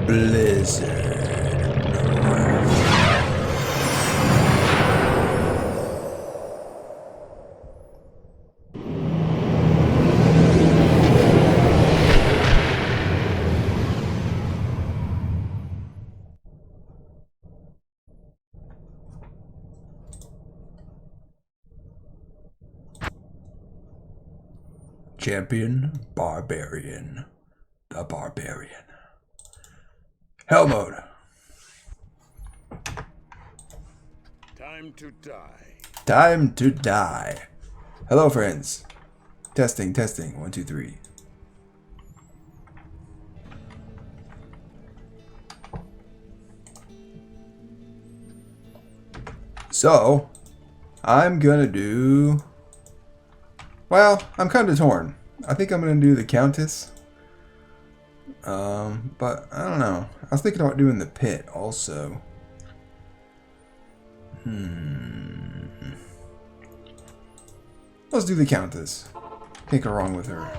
Blizzard. Champion Barbarian. The Barbarian. Hell mode. Time to die. Time to die. Hello, friends. Testing, testing. 1, 2, 3. So, I'm gonna do... Well, I'm kind of torn. I think I'm gonna do the Countess. But I don't know. I was thinking about doing the Pit also. Let's do the Countess. Can't go wrong with her.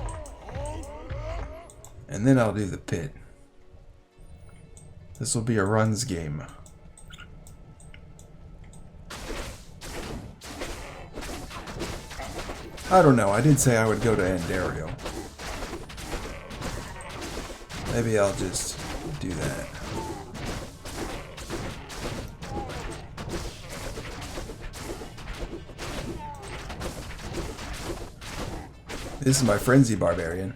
And then I'll do the Pit. This will be a runs game. I don't know. I did say I would go to Andariel. Maybe I'll just do that. This is my Frenzy Barbarian.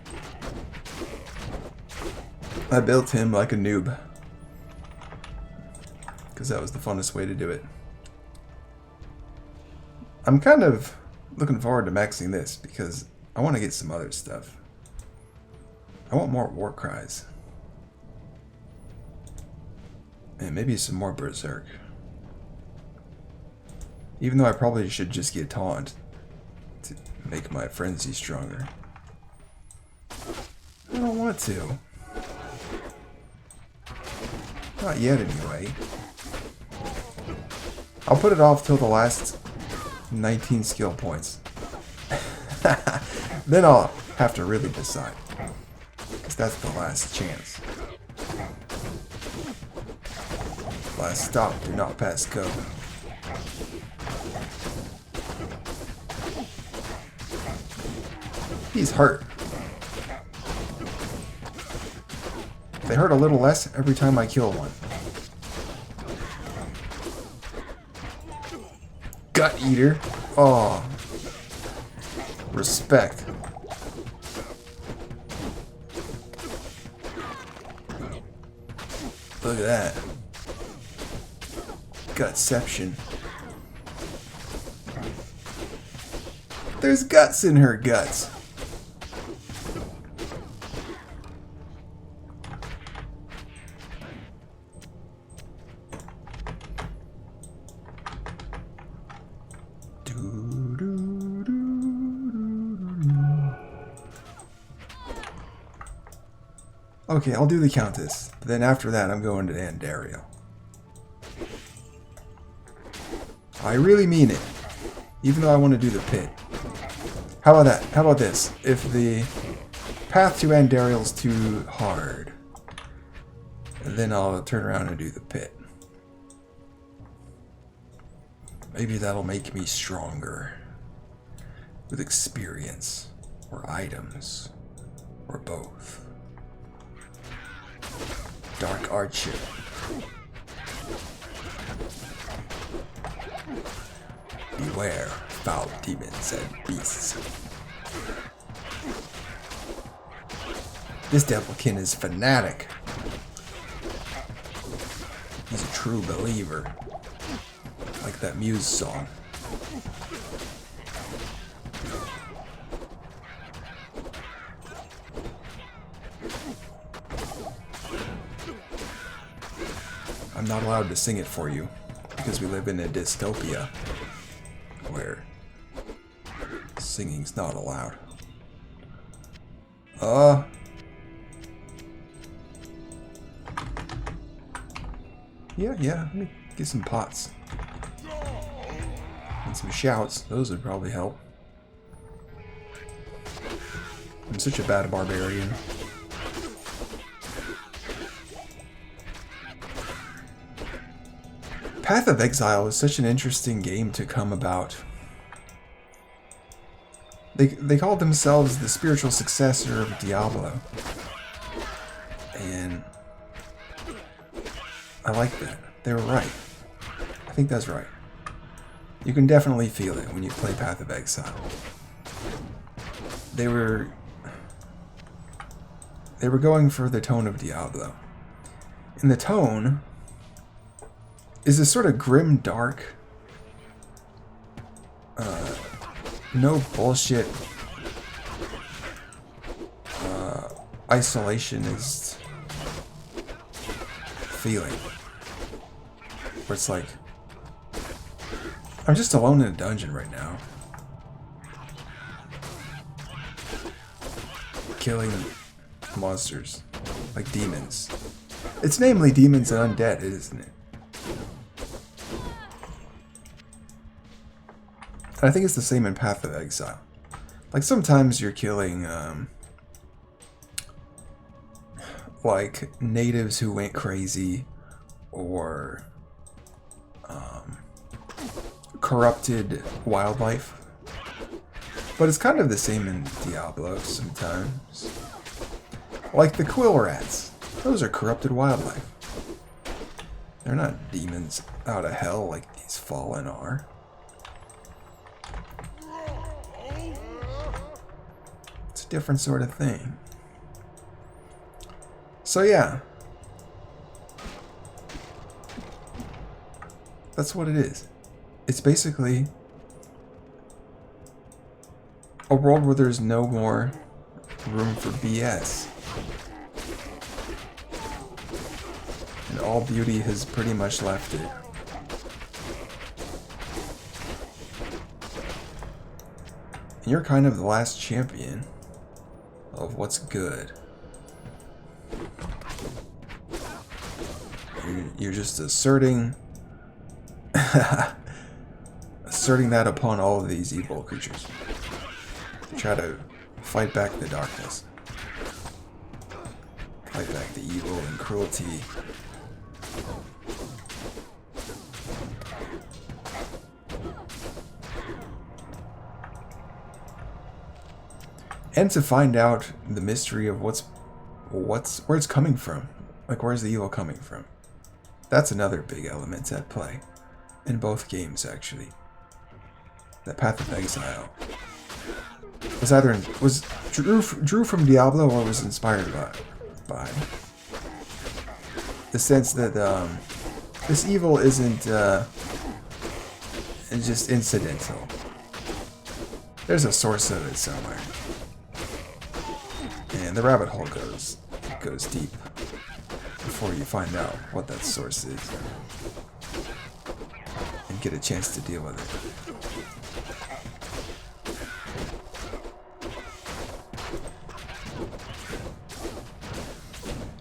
I built him like a noob. Because that was the funnest way to do it. I'm kind of looking forward to maxing this because I want to get some other stuff. I want more war cries. And maybe some more berserk. Even though I probably should just get taunt to make my frenzy stronger. I don't want to. Not yet anyway. I'll put it off till the last 19 skill points. Then I'll have to really decide. Because that's the last chance. Last stop, do not pass go. He's hurt. They hurt a little less every time I kill one. Gut Eater. Oh. Respect. Look at that. Gutception. There's guts in her guts. Okay, I'll do the Countess. But then after that, I'm going to Andariel. I really mean it. Even though I want to do the Pit. How about that? How about this? If the path to Andariel's too hard, then I'll turn around and do the Pit. Maybe that'll make me stronger. With experience. Or items. Or both. Dark Archer. Beware, foul demons and beasts. This Devilkin is fanatic. He's a true believer. Like that Muse song. I'm not allowed to sing it for you, because we live in a dystopia where singing's not allowed. Yeah, let me get some pots. And some shouts, those would probably help. I'm such a bad barbarian. Path of Exile is such an interesting game to come about. They called themselves the spiritual successor of Diablo. And I like that. They were right. I think that's right. You can definitely feel it when you play Path of Exile. They were going for the tone of Diablo. And the tone is this sort of grim, dark, no bullshit, isolationist feeling. Where it's like, I'm just alone in a dungeon right now. Killing monsters. Like demons. It's namely demons and undead, isn't it? And I think it's the same in Path of Exile. Like sometimes you're killing like natives who went crazy, or corrupted wildlife. But it's kind of the same in Diablo sometimes. Like the quill rats. Those are corrupted wildlife. They're not demons out of hell like these fallen are. It's a different sort of thing. So yeah. That's what it is. It's basically a world where there's no more room for BS. And all beauty has pretty much left it. And you're kind of the last champion of what's good. You're just asserting asserting that upon all of these evil creatures. Try to fight back the darkness. Fight back the evil and cruelty. And to find out the mystery of where it's coming from. Like, where's the evil coming from? That's another big element at play. In both games, actually. That Path of Exile was drew from Diablo, or was inspired by the sense that this evil isn't just incidental. There's a source of it somewhere, and the rabbit hole goes deep before you find out what that source is and get a chance to deal with it.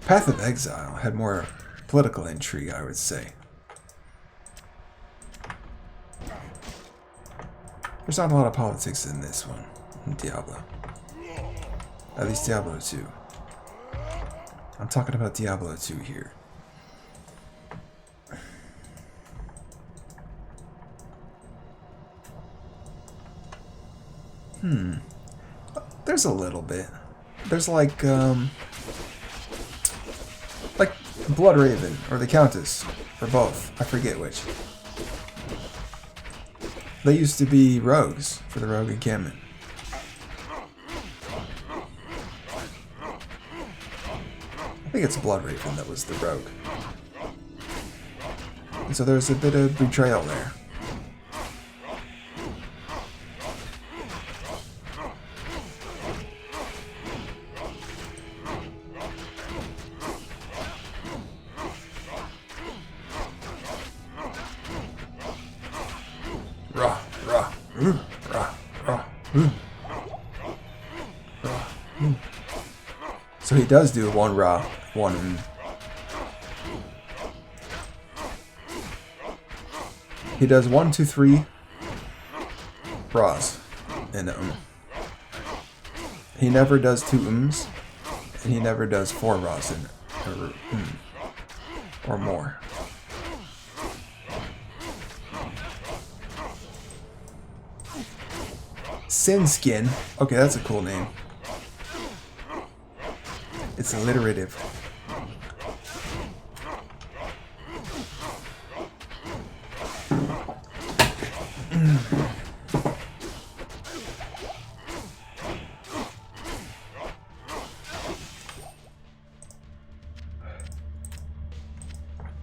Path of Exile had more political intrigue, I would say. There's not a lot of politics in this one, in Diablo. At least Diablo 2. I'm talking about Diablo 2 here. There's a little bit. There's like Blood Raven, or the Countess, or both. I forget which. They used to be rogues for the rogue encampment. I think it's Blood Raven that was the rogue. And so there's a bit of betrayal there. So he does do one Ra, one. He does 1, 2, 3 Ra's and He never does 2 and he never does 4 Ra's or more. Sin Skin. Okay, that's a cool name. It's alliterative.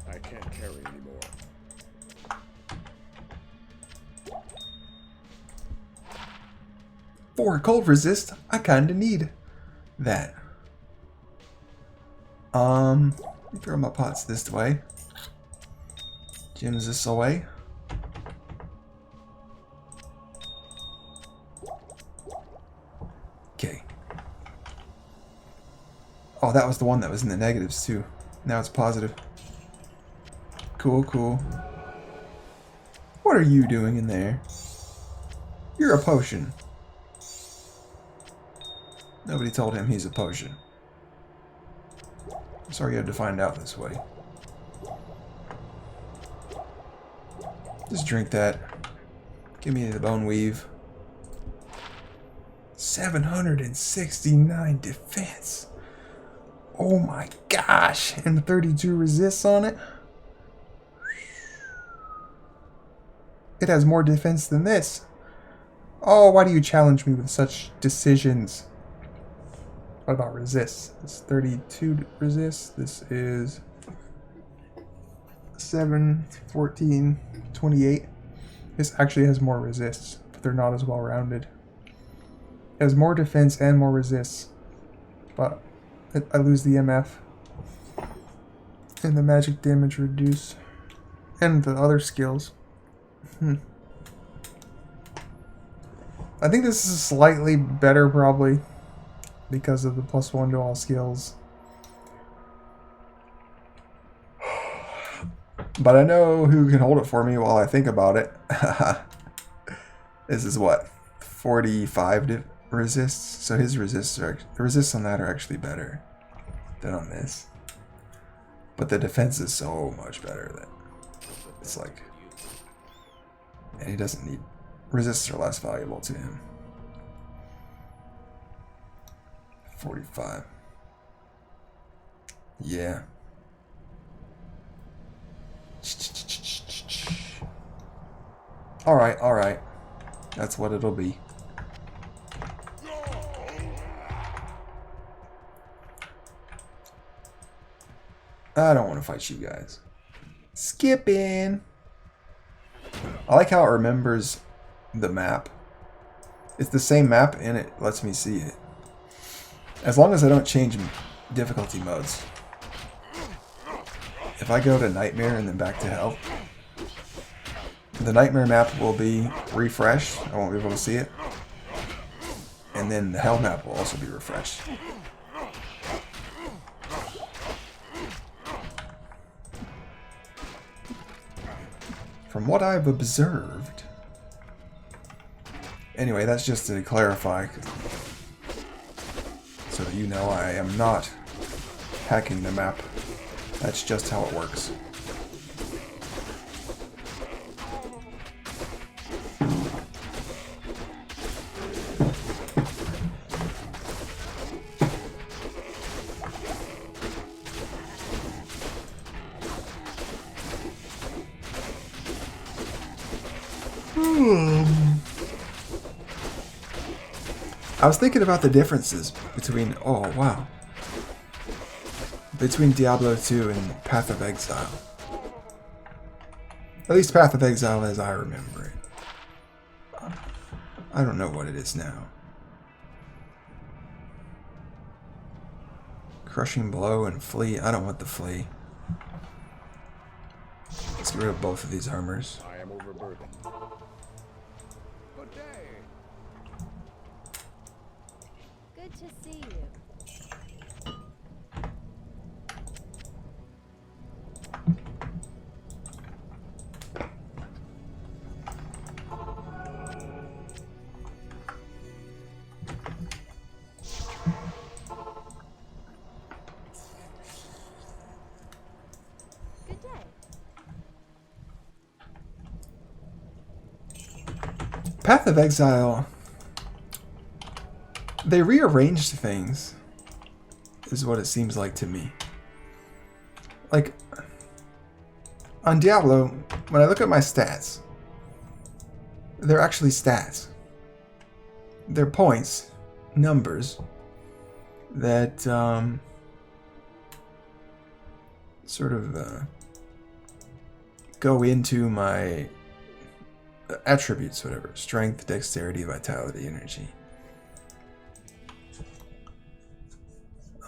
I can't carry anymore. For cold resist, I kinda need that. Throw my pots this way. Gems this away. Okay. Oh, that was the one that was in the negatives too. Now it's positive. Cool, cool. What are you doing in there? You're a potion. Nobody told him he's a potion. Sorry you had to find out this way. Just drink that. Give me the bone weave. 769 defense. Oh my gosh. And 32 resists on it. It has more defense than this. Oh, why do you challenge me with such decisions? What about resist? It's 32 resist. This is 7, 14, 28. This actually has more resists, but they're not as well rounded. It has more defense and more resists, but I lose the MF and the magic damage reduce and the other skills. I think this is slightly better probably because of the +1 to all skills. But I know who can hold it for me while I think about it. This is what? 45 resists? So his resists on that are actually better than on this. But the defense is so much better that it's like... And he doesn't need... Resists are less valuable to him. 45. Yeah. Alright, alright. That's what it'll be. I don't want to fight you guys. Skipping. I like how it remembers the map. It's the same map and it lets me see it. As long as I don't change difficulty modes. If I go to Nightmare and then back to Hell, the Nightmare map will be refreshed. I won't be able to see it. And then the Hell map will also be refreshed. From what I've observed... Anyway, that's just to clarify, so that you know I am not hacking the map. That's just how it works. I was thinking about the differences between... Oh, wow. Between Diablo 2 and Path of Exile. At least Path of Exile as I remember it. I don't know what it is now. Crushing Blow and Flee. I don't want the Flee. Let's get rid of both of these armors. I am overburdened. Good day. Good to see you. Good day. Path of Exile they rearranged things, is what it seems like to me. Like, on Diablo, when I look at my stats, they're actually stats. They're points, numbers, that sort of go into my attributes, whatever. Strength, dexterity, vitality, energy.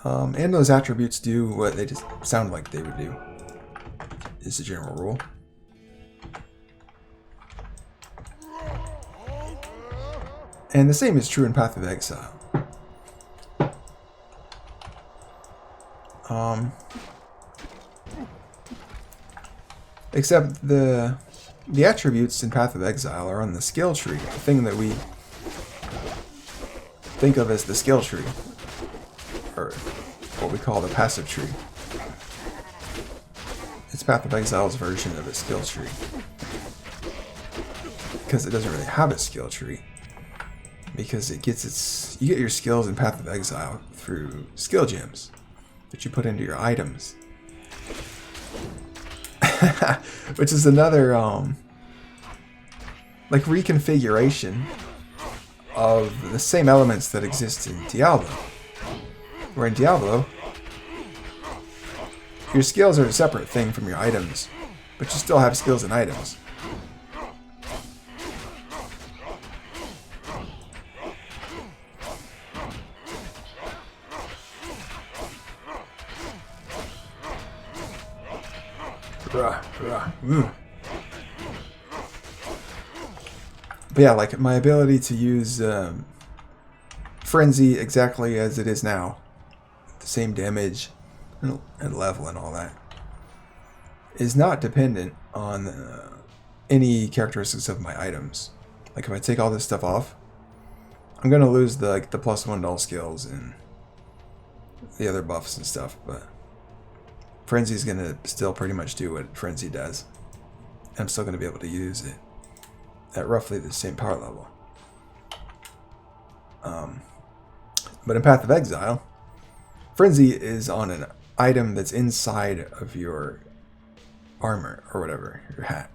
And those attributes do what they just sound like they would do. Is the general rule. And the same is true in Path of Exile. Except the attributes in Path of Exile are on the skill tree, the thing that we think of as the skill tree, or what we call the passive tree. It's Path of Exile's version of a skill tree, because it doesn't really have a skill tree, because it gets you get your skills in Path of Exile through skill gems that you put into your items. Which is another like reconfiguration of the same elements that exist in Diablo. Where in Diablo, your skills are a separate thing from your items, but you still have skills and items. But yeah, like my ability to use Frenzy exactly as it is now, the same damage and level and all that, is not dependent on any characteristics of my items. Like if I take all this stuff off, I'm gonna lose the +1 to all skills and the other buffs and stuff, but Frenzy's gonna still pretty much do what Frenzy does. I'm still gonna be able to use it at roughly the same power level. But in Path of Exile, Frenzy is on an item that's inside of your armor or whatever, your hat.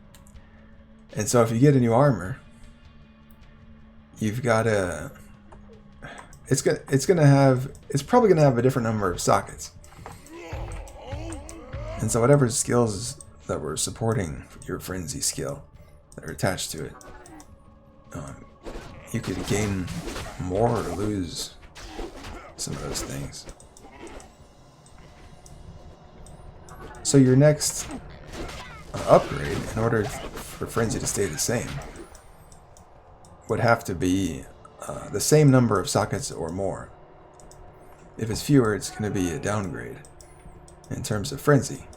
And so if you get a new armor, you've got to it's probably gonna have a different number of sockets. And so whatever skills that were supporting your Frenzy skill that are attached to it, you could gain more or lose some of those things. So your next upgrade, in order for Frenzy to stay the same, would have to be the same number of sockets or more. If it's fewer, it's going to be a downgrade in terms of Frenzy.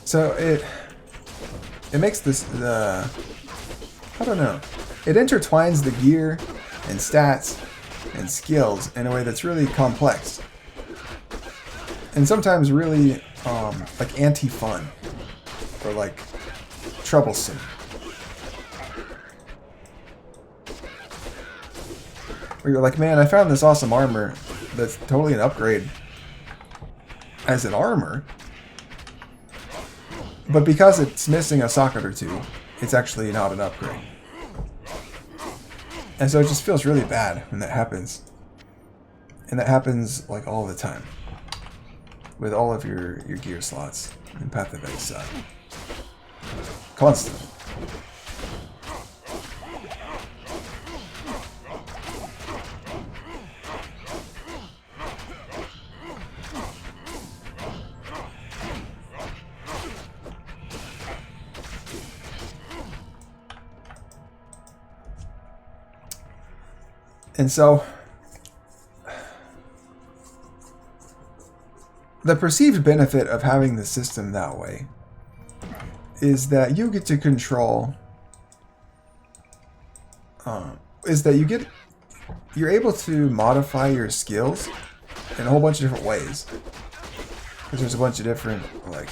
So it makes this I don't know. It intertwines the gear and stats and skills in a way that's really complex, and sometimes really like anti-fun or like troublesome. Where you're like, man, I found this awesome armor that's totally an upgrade as an armor, but because it's missing a socket or two, it's actually not an upgrade. And so it just feels really bad when that happens. And that happens like all the time with all of your gear slots in Path of Exile. Constantly. And so, the perceived benefit of having the system that way is that you get to control, you're able to modify your skills in a whole bunch of different ways. Because there's a bunch of different, like,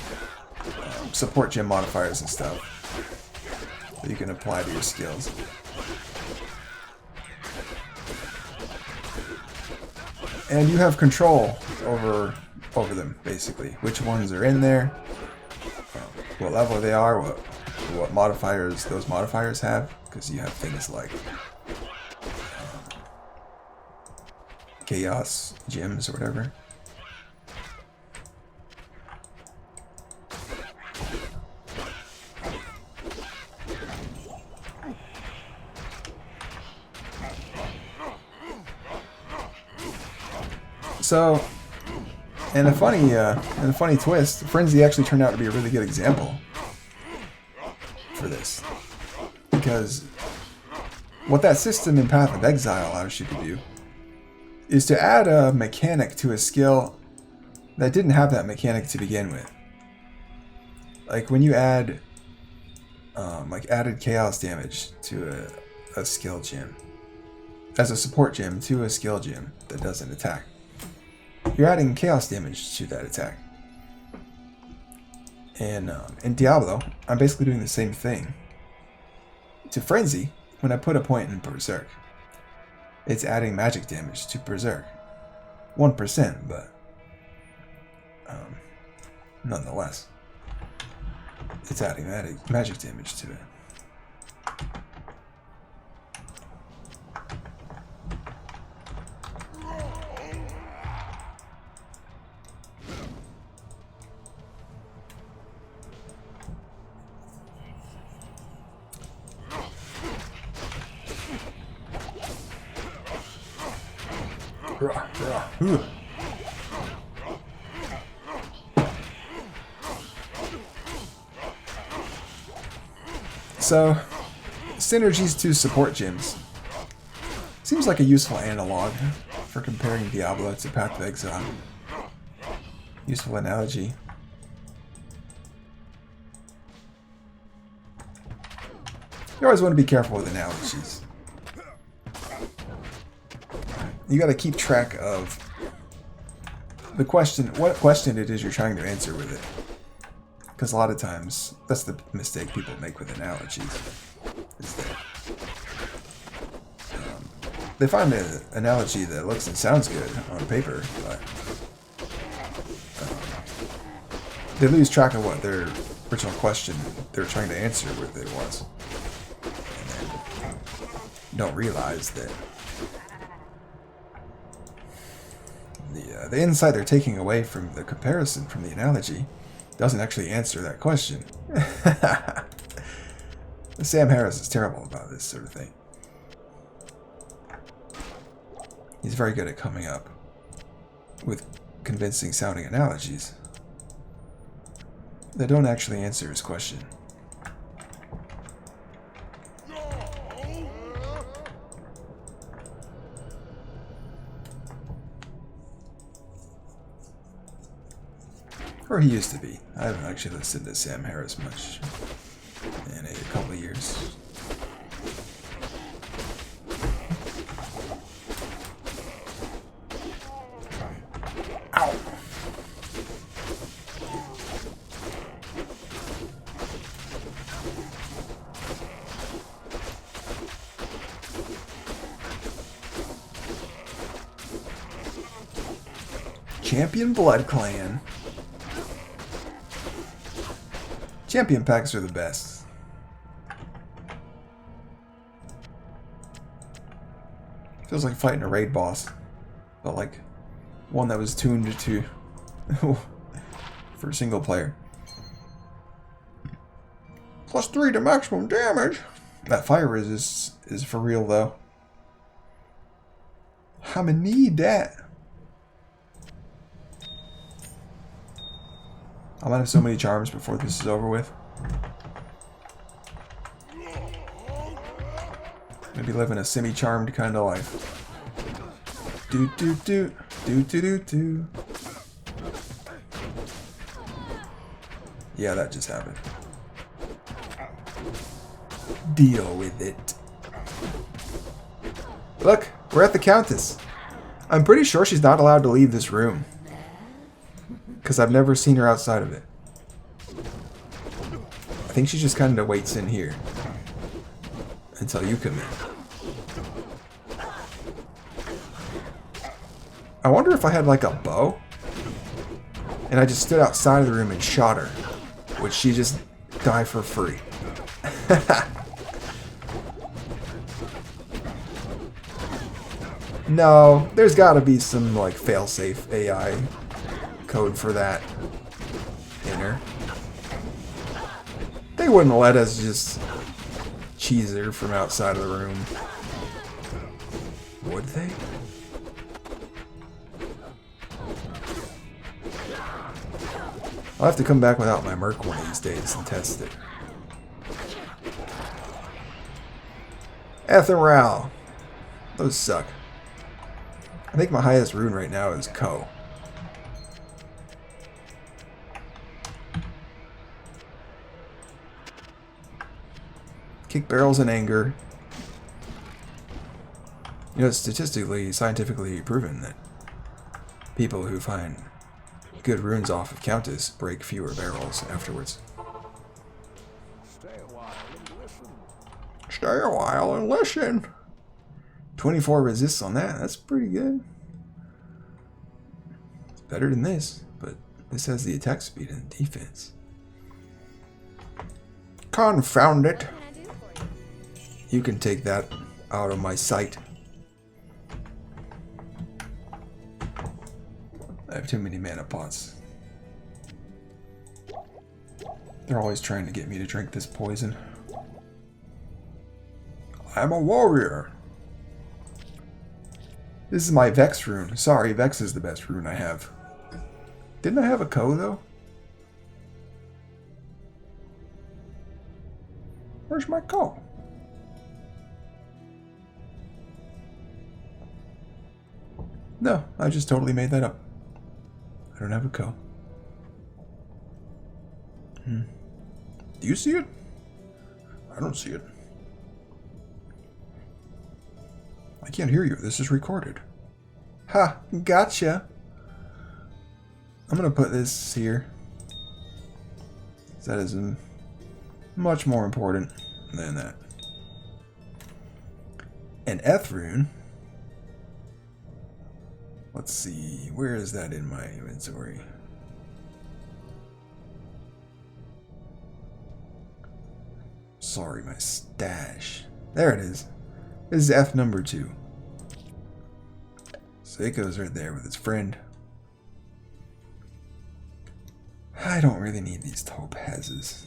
support gem modifiers and stuff. that you can apply to your skills. And you have control over them, basically. Which ones are in there, what level they are, what modifiers those modifiers have, because you have things like chaos gems or whatever. So, and a funny twist, Frenzy actually turned out to be a really good example for this, because what that system in Path of Exile allows you to do is to add a mechanic to a skill that didn't have that mechanic to begin with. Like when you add, like added chaos damage to a skill gem, as a support gem to a skill gem that does an attack. You're adding chaos damage to that attack. And in Diablo, I'm basically doing the same thing to Frenzy when I put a point in Berserk. It's adding magic damage to Berserk. 1%, but nonetheless, it's adding magic damage to it. So, synergies to support gems. Seems like a useful analog for comparing Diablo to Path of Exile. Useful analogy. You always want to be careful with analogies. You got to keep track of the question, what question it is you're trying to answer with it. Because a lot of times, that's the mistake people make with analogies. Is that they find an analogy that looks and sounds good on paper, but they lose track of what their original question they're trying to answer with it was. And then don't realize that the insight they're taking away from the comparison, from the analogy, doesn't actually answer that question. Sam Harris is terrible about this sort of thing. He's very good at coming up with convincing sounding analogies that don't actually answer his question. Or he used to be. I haven't actually listened to Sam Harris much in a couple of years. Ow! Champion Blood Clan. Champion packs are the best. Feels like fighting a raid boss, but like one that was tuned to for single player. +3 to maximum damage. That fire resist is for real though. I'ma need that. I might have so many charms before this is over with. Maybe living a semi-charmed kind of life. Do do do do do do do. Yeah, that just happened. Deal with it. Look, we're at the Countess. I'm pretty sure she's not allowed to leave this room, because I've never seen her outside of it. I think she just kind of waits in here. until you come in. I wonder if I had like a bow and I just stood outside of the room and shot her. Would she just die for free? No, there's got to be some like failsafe AI code for that in her. They wouldn't let us just cheese her from outside of the room. Would they? I'll have to come back without my Merc one of these days and test it. Andariel. Those suck. I think my highest rune right now is Ko. Kick barrels in anger. You know, it's statistically, scientifically proven that people who find good runes off of Countess break fewer barrels afterwards. Stay a while and listen. Stay a while and listen. 24 resists on that. That's pretty good. It's better than this, but this has the attack speed and defense. Confound it. What can I do for you? You can take that out of my sight. I have too many mana pots. They're always trying to get me to drink this poison. I'm a warrior. This is my Vex rune. Sorry, Vex is the best rune I have. Didn't I have a Ko though? Where's my Ko? No, I just totally made that up. I don't have a Ko. Do you see it? I don't see it. I can't hear you. This is recorded. Ha! Gotcha! I'm gonna put this here. That is much more important than that. An Eth rune. Let's see. Where is that in my inventory? Sorry, my stash. There it is. This is F number 2. Seiko's right there with his friend. I don't really need these topazes.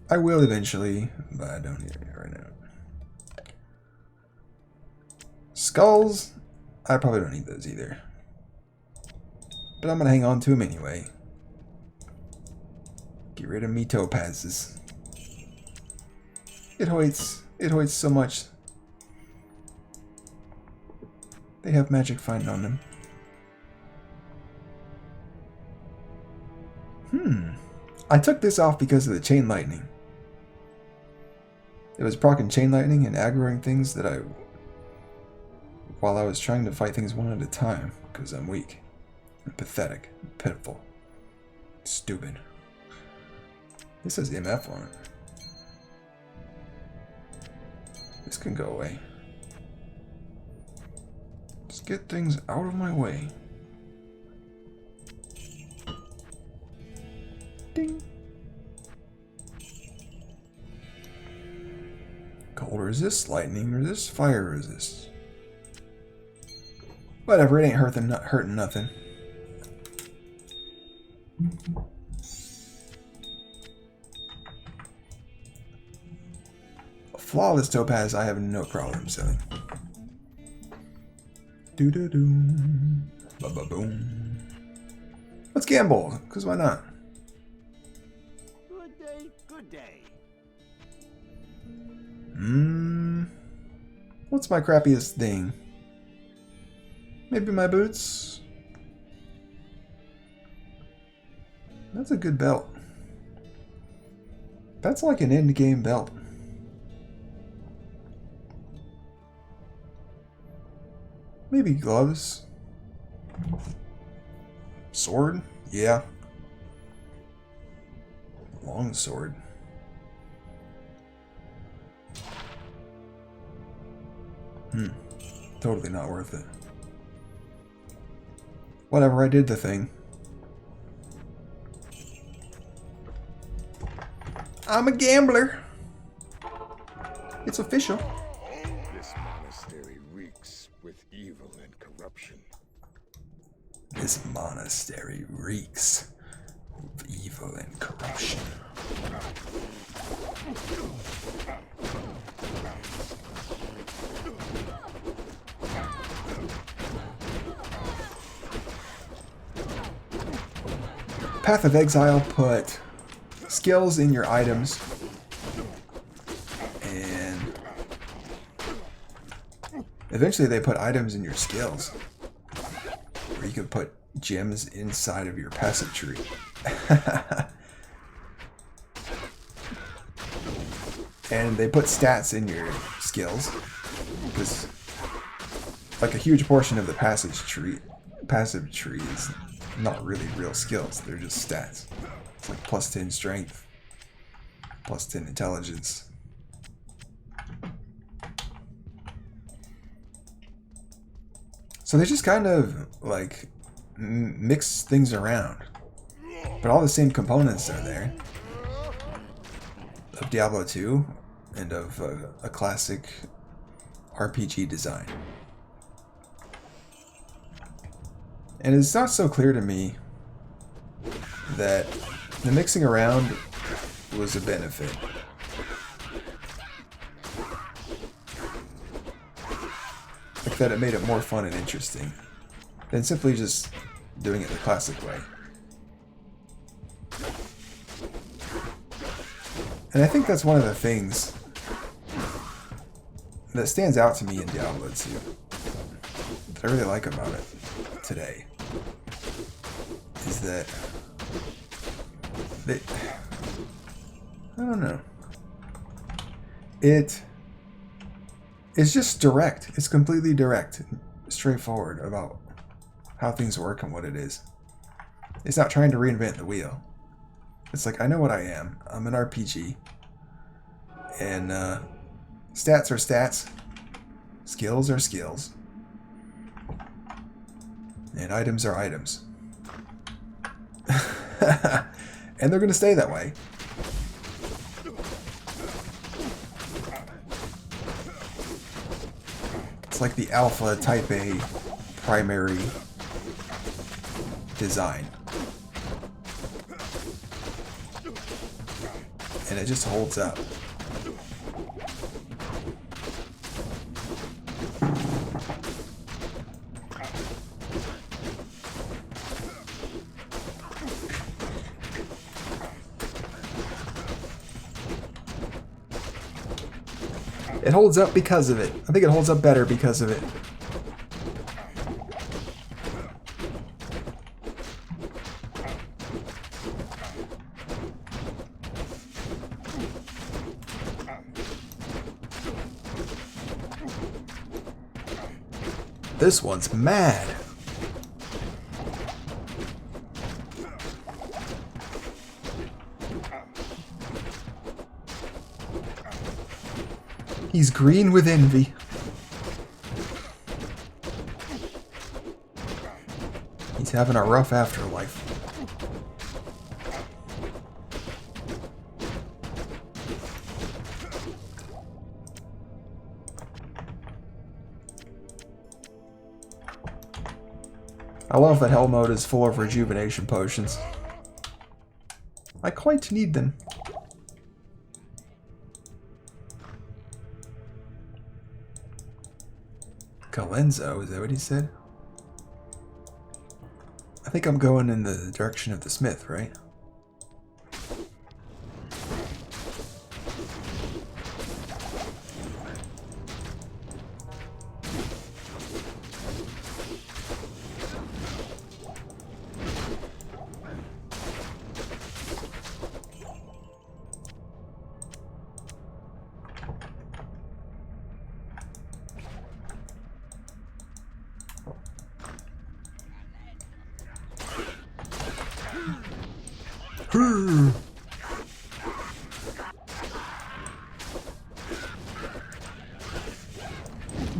I will eventually, but I don't need it right now. Skulls, I probably don't need those either. But I'm gonna hang on to them anyway. Get rid of me topazes. It hoits so much. They have magic find on them. I took this off because of the chain lightning. It was proccing chain lightning and aggroing things that while I was trying to fight things one at a time, because I'm weak. And pathetic. And pitiful. Stupid. This says MF on it. This can go away. Just get things out of my way. Ding. Cold resist, lightning resist, fire resist. Whatever, it ain't hurting nothing. A flawless topaz I have no problem selling. Doo-doo-doo. Ba-ba-boom. Let's gamble, because why not? Good day, good day. What's my crappiest thing? Maybe my boots? That's a good belt. That's like an end-game belt. Maybe gloves. Sword? Yeah. Long sword. Totally not worth it. Whatever, I did the thing. I'm a gambler. It's official. This monastery reeks with evil and corruption. This monastery reeks of evil and corruption. Path of Exile put skills in your items, and eventually they put items in your skills, where you can put gems inside of your passive tree. And they put stats in your skills, because like a huge portion of the passive tree is not really real skills, they're just stats. It's like plus 10 strength, plus 10 intelligence. So they just kind of like mix things around, but all the same components are there of Diablo 2 and of a classic RPG design. And it's not so clear to me that the mixing around was a benefit. Like that it made it more fun and interesting than simply just doing it the classic way. And I think that's one of the things that stands out to me in Diablo 2 that I really like about it today, is that I don't know. It's just direct. It's completely direct, straightforward about how things work and what it is. It's not trying to reinvent the wheel. It's like, I know what I am. I'm an RPG. And stats are stats. Skills are skills. And items are items. And they're going to stay that way. It's like the alpha type A primary design. And it just holds up. It holds up because of it. I think it holds up better because of it. This one's mad. He's green with envy. He's having a rough afterlife. I love that hell mode is full of rejuvenation potions. I quite need them. Galenzo, is that what he said? I think I'm going in the direction of the smith, right?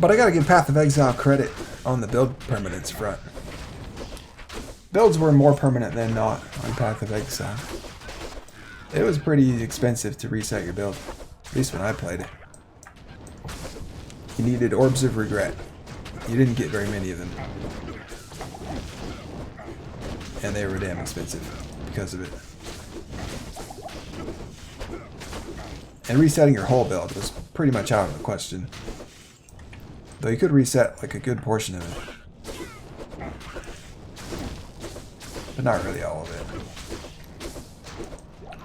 But I gotta give Path of Exile credit on the build permanence front. Builds were more permanent than not on Path of Exile. It was pretty expensive to reset your build, at least when I played it. You needed Orbs of Regret. You didn't get very many of them. And they were damn expensive because of it. And resetting your whole build was pretty much out of the question. Though you could reset like a good portion of it. But not really all of it.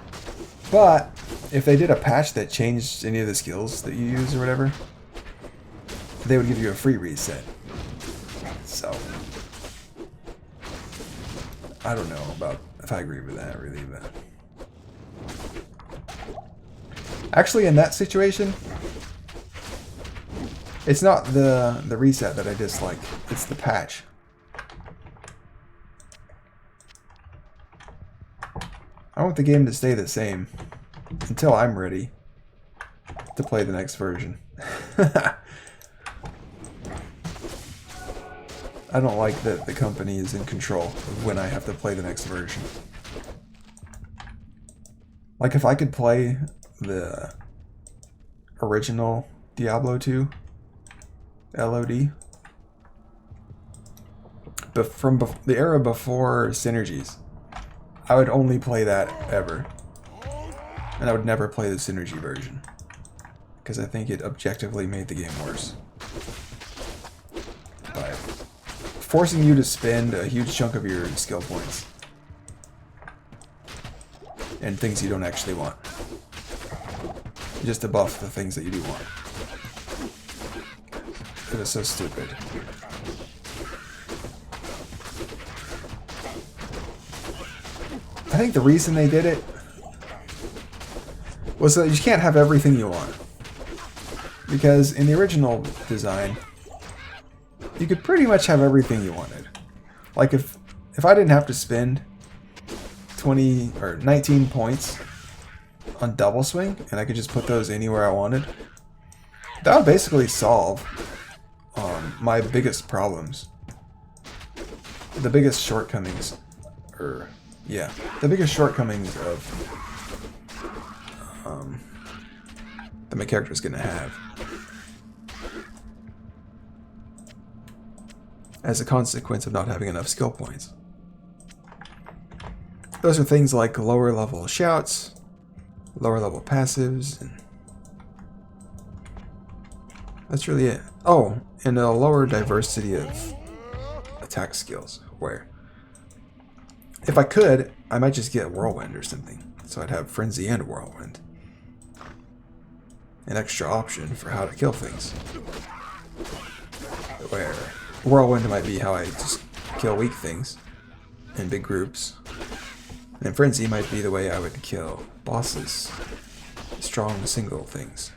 But if they did a patch that changed any of the skills that you use or whatever, they would give you a free reset. So I don't know about if I agree with that really, but actually in that situation, it's not the reset that I dislike, it's the patch. I want the game to stay the same until I'm ready to play the next version. I don't like that the company is in control of when I have to play the next version. Like if I could play the original Diablo 2 LOD, but from the era before synergies, I would only play that ever. And I would never play the synergy version, because I think it objectively made the game worse. By forcing you to spend a huge chunk of your skill points and things you don't actually want, just to buff the things that you do want. It was so stupid. I think the reason they did it was that you can't have everything you want. Because in the original design, you could pretty much have everything you wanted. Like if I didn't have to spend 20 or 19 points on double swing and I could just put those anywhere I wanted, that would basically solve my biggest problems. The biggest shortcomings, the biggest shortcomings of that my character is going to have as a consequence of not having enough skill points. Those are things like lower level shouts, lower level passives, and that's really it. Oh, and a lower diversity of attack skills, where if I could, I might just get Whirlwind or something. So I'd have Frenzy and Whirlwind. An extra option for how to kill things. Where Whirlwind might be how I just kill weak things in big groups. And Frenzy might be the way I would kill bosses. Strong single things.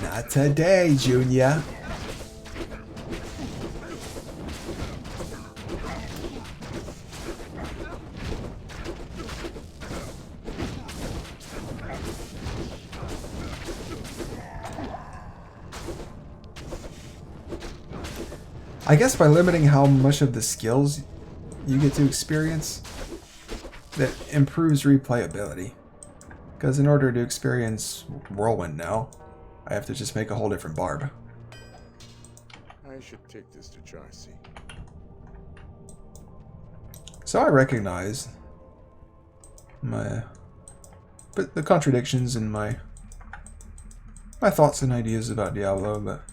Not today, Junior. I guess by limiting how much of the skills you get to experience, that improves replayability. Because in order to experience Whirlwind now, I have to just make a whole different Barb. I should take this to Charcy. So I recognize the contradictions in my thoughts and ideas about Diablo, but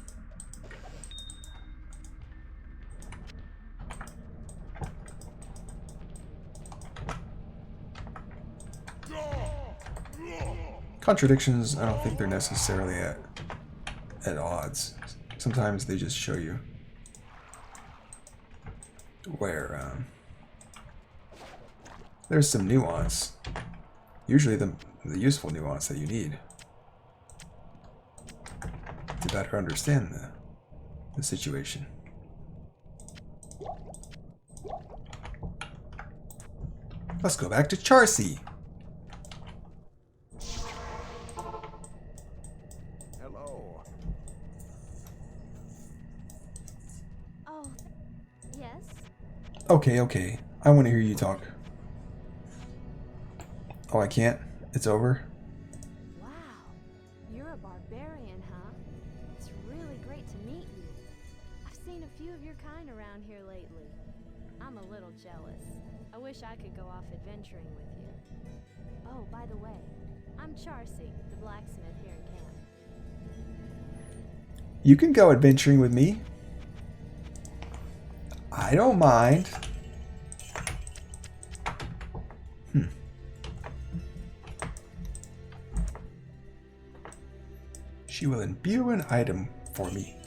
Contradictions, I don't think they're necessarily at odds. Sometimes they just show you where there's some nuance. Usually the useful nuance that you need to better understand the situation. Let's go back to Charcy. Hello. Oh, yes? Okay. I want to hear you talk. Oh, I can't? It's over? Wow. You're a barbarian, huh? It's really great to meet you. I've seen a few of your kind around here lately. I'm a little jealous. I wish I could go off adventuring with you. Oh, by the way, I'm Charcy, the blacksmith here in camp. You can go adventuring with me. I don't mind. She will imbue an item for me.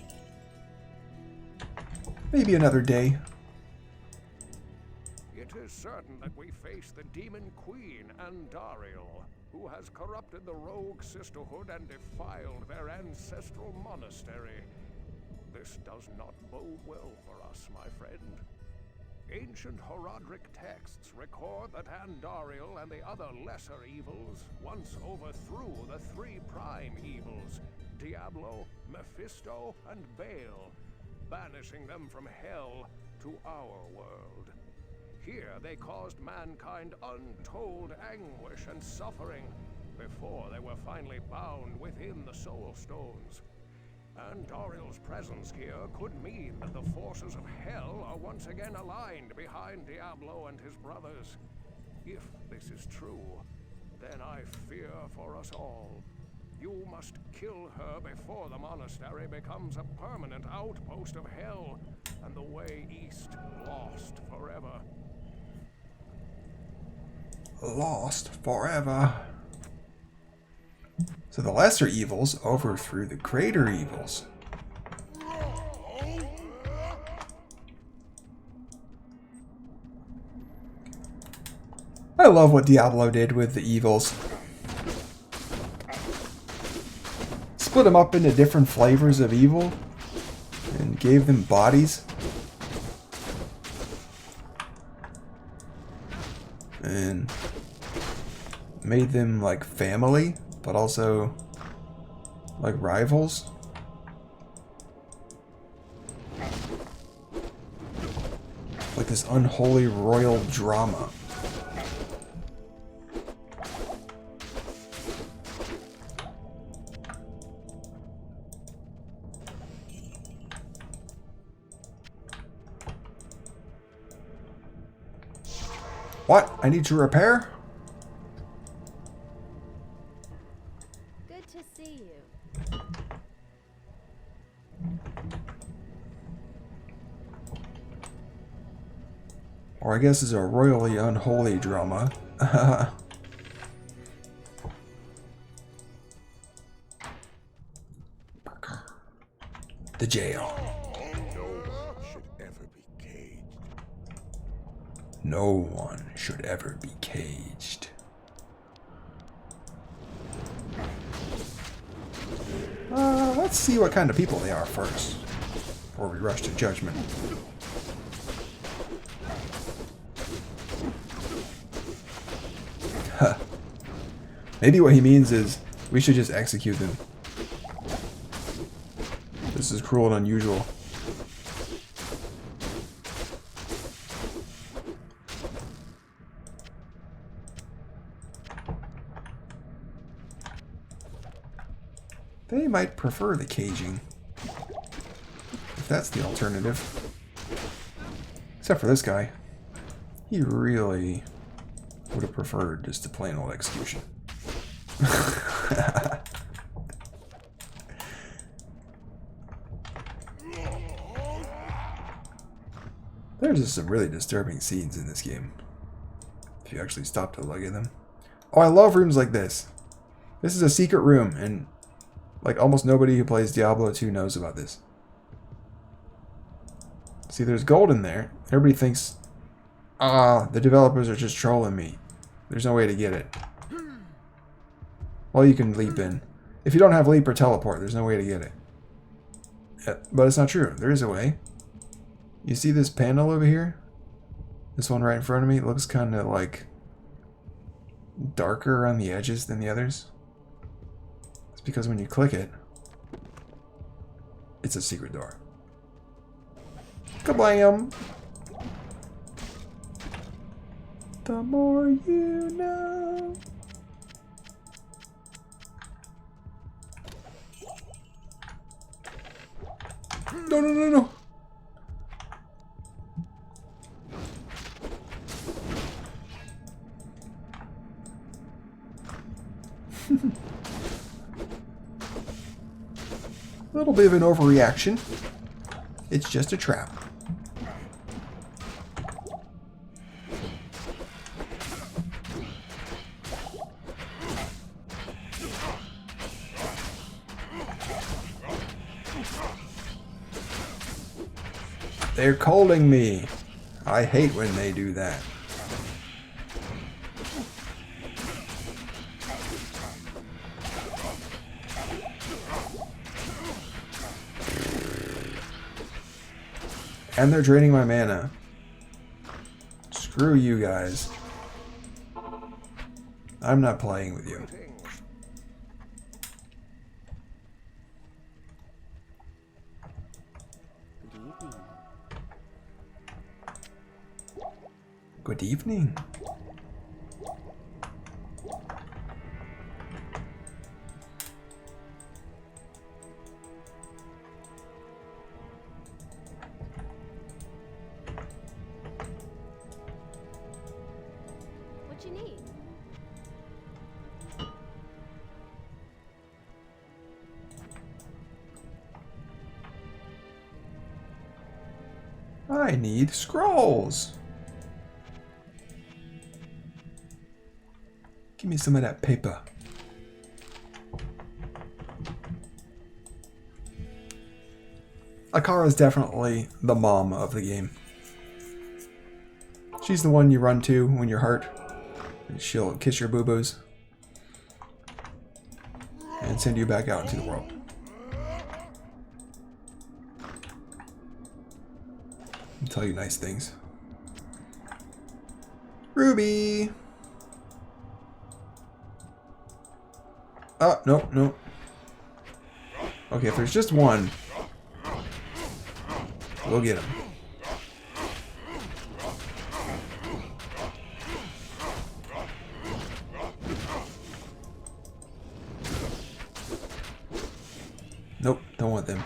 Maybe another day. It is certain that we face the Demon Queen, Andariel, who has corrupted the rogue sisterhood and defiled their ancestral monastery. This does not bode well for us, my friend. Ancient Herodic texts record that Andariel and the other lesser evils once overthrew the three prime evils, Diablo, Mephisto, and Baal, banishing them from hell to our world. Here they caused mankind untold anguish and suffering before they were finally bound within the Soul Stones. Andariel's presence here could mean that the forces of hell are once again aligned behind Diablo and his brothers. If this is true, then I fear for us all. You must kill her before the monastery becomes a permanent outpost of hell, and the way east lost forever. Lost forever. So the lesser evils overthrew the greater evils. I love what Diablo did with the evils. Split them up into different flavors of evil and gave them bodies. And made them like family, but also like rivals. Like this unholy royal drama. What? I need to repair? Good to see you. Or I guess it's a royally unholy drama. The jail. No one should ever be caged. No one should ever be caged. Let's see what kind of people they are first, before we rush to judgment. Huh. Maybe what he means is we should just execute them. This is cruel and unusual. They might prefer the caging, if that's the alternative. Except for this guy. He really would have preferred just a plain old execution. There's just some really disturbing scenes in this game, if you actually stop to look at them. Oh, I love rooms like this. This is a secret room, and like almost nobody who plays Diablo 2 knows about this. See, there's gold in there. Everybody thinks, the developers are just trolling me. There's no way to get it. Well, you can leap in. If you don't have leap or teleport, there's no way to get it. But it's not true. There is a way. You see this panel over here? This one right in front of me? It looks kind of like darker around the edges than the others. It's because when you click it, it's a secret door. Kablam! The more you know. No, no, no, no. A little bit of an overreaction. It's just a trap. They're calling me. I hate when they do that. And they're draining my mana. Screw you guys. I'm not playing with you. Good evening. What you need? I need scrolls. Give me some of that paper. Akara is definitely the mom of the game. She's the one you run to when you're hurt. And she'll kiss your boo-boos and send you back out into the world. And tell you nice things. Ruby! Oh, no, no. Okay, if there's just one, we'll get him. Nope, don't want them.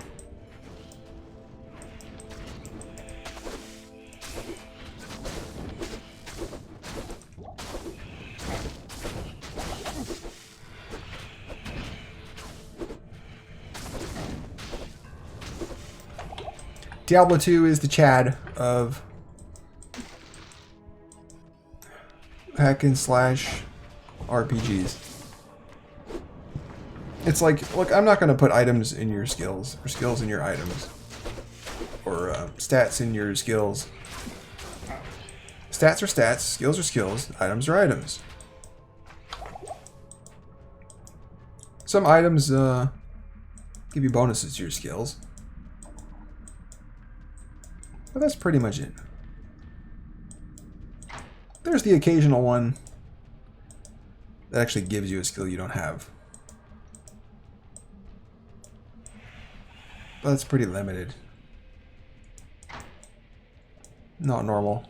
Diablo 2 is the Chad of hack and slash RPGs. It's like, look, I'm not going to put items in your skills, or skills in your items, or stats in your skills. Stats are stats, skills are skills, items are items. Some items give you bonuses to your skills. But that's pretty much it. There's the occasional one that actually gives you a skill you don't have. But that's pretty limited. Not normal.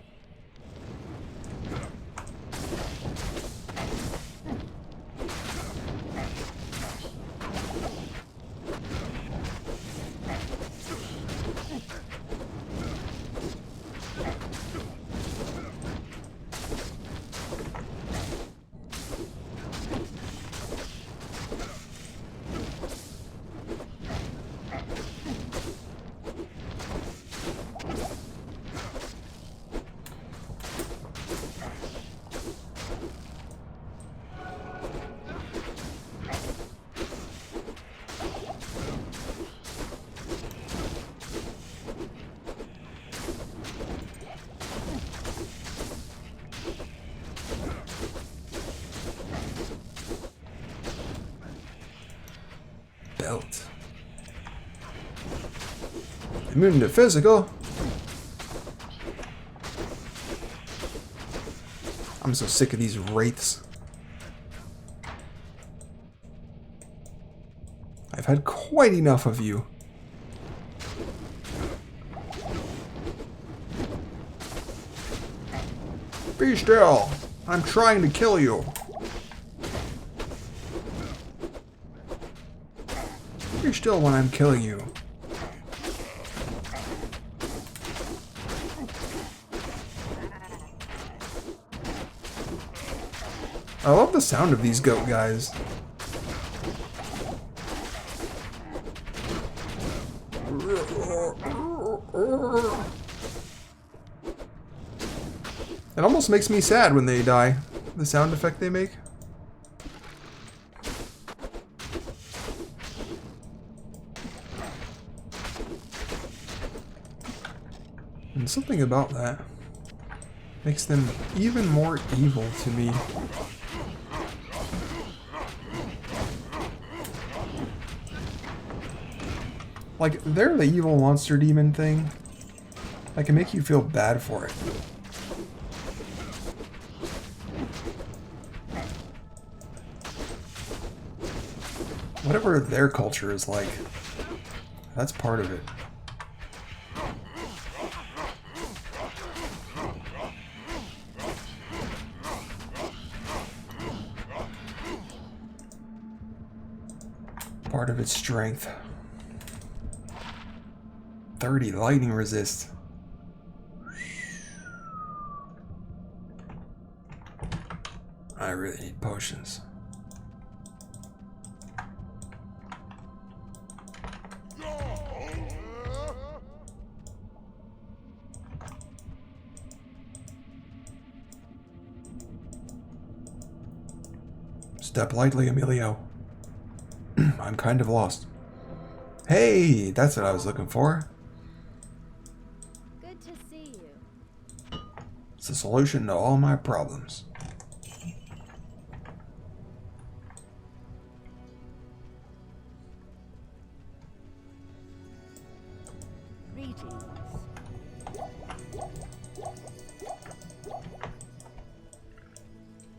belt. Immune to physical. I'm so sick of these wraiths. I've had quite enough of you. Be still! I'm trying to kill you. Be still when I'm killing you. I love the sound of these goat guys. It almost makes me sad when they die. The sound effect they make. And something about that makes them even more evil to me. Like, they're the evil monster demon thing. I can make you feel bad for it. Whatever their culture is like, that's part of it. Part of its strength. 30 lightning resist. I really need potions. Step lightly, Emilio. I'm kind of lost. Hey, that's what I was looking for. Good to see you. It's the solution to all my problems. Greetings.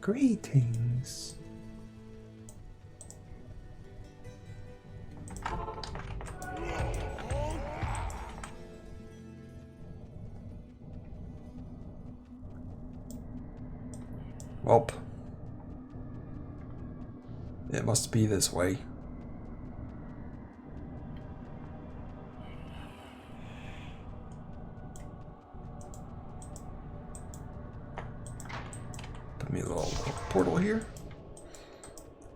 Greetings. Welp. It must be this way. Put me a little portal here.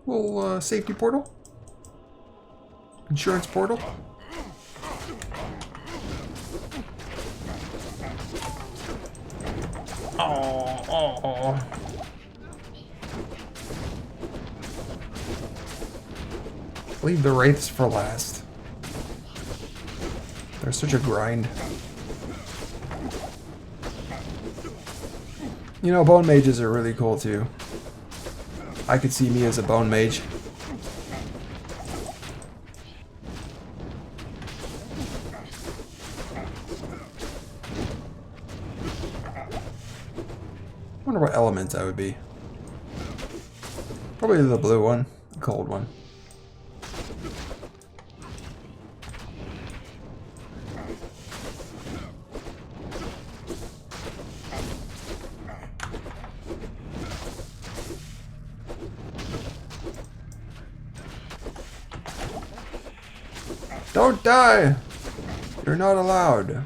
Little safety portal. Insurance portal. Oh. Leave the wraiths for last. They're such a grind. You know, bone mages are really cool too. I could see me as a bone mage. Wonder what element I would be. Probably the blue one, the cold one. Don't die! You're not allowed.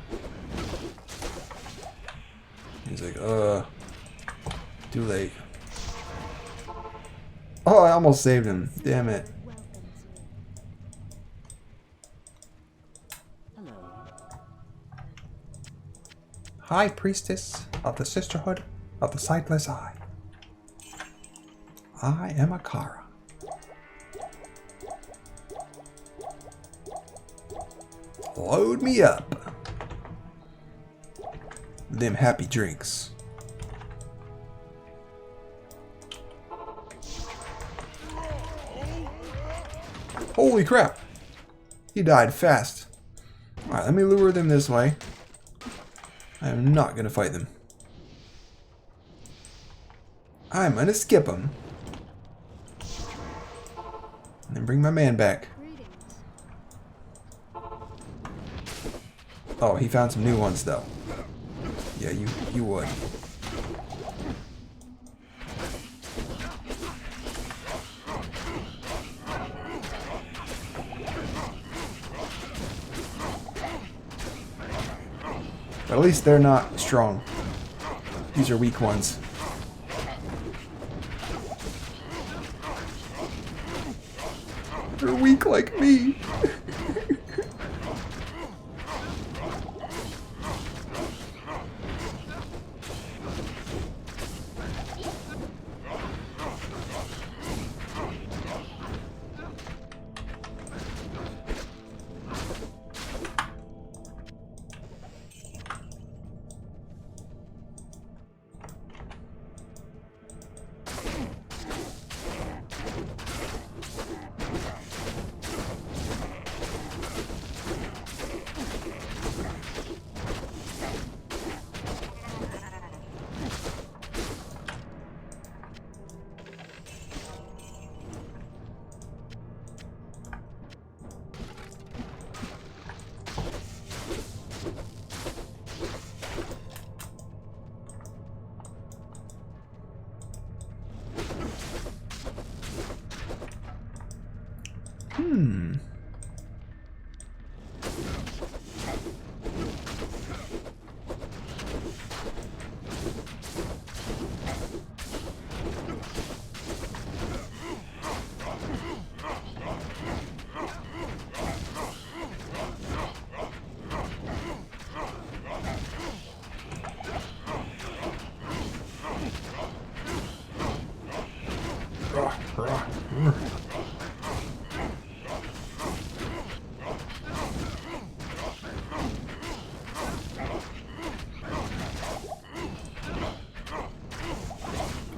He's like, too late. Oh, I almost saved him. Damn it. Hello. High Priestess of the Sisterhood of the Sightless Eye. I am Akara. Load me up. Them happy drinks. Holy crap. He died fast. Alright, let me lure them this way. I am not going to fight them. I'm going to skip them. And then bring my man back. Oh, he found some new ones, though. Yeah, you would. But at least they're not strong. These are weak ones. They're weak like me.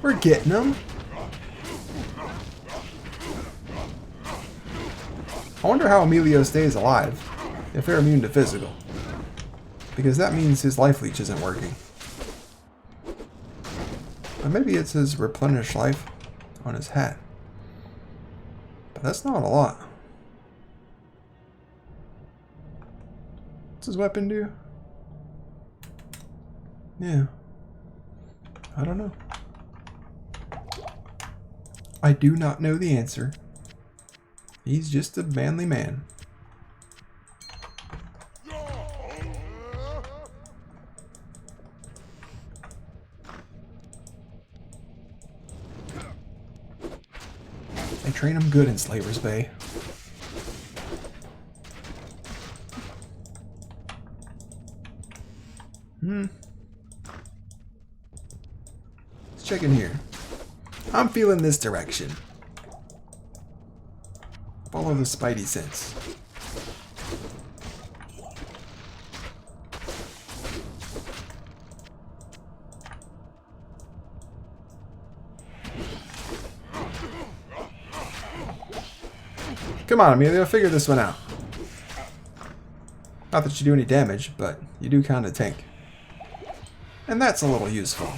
We're getting them. I wonder how Emilio stays alive if they're immune to physical. Because that means his life leech isn't working. Or maybe it's his replenish life on his hat. But that's not a lot. What's his weapon do? Yeah. I don't know. I do not know the answer. He's just a manly man. They train him good in Slaver's Bay. Let's check in here. I'm feeling this direction. Follow the spidey sense. Come on, Emilio, figure this one out. Not that you do any damage, but you do kind of tank. And that's a little useful.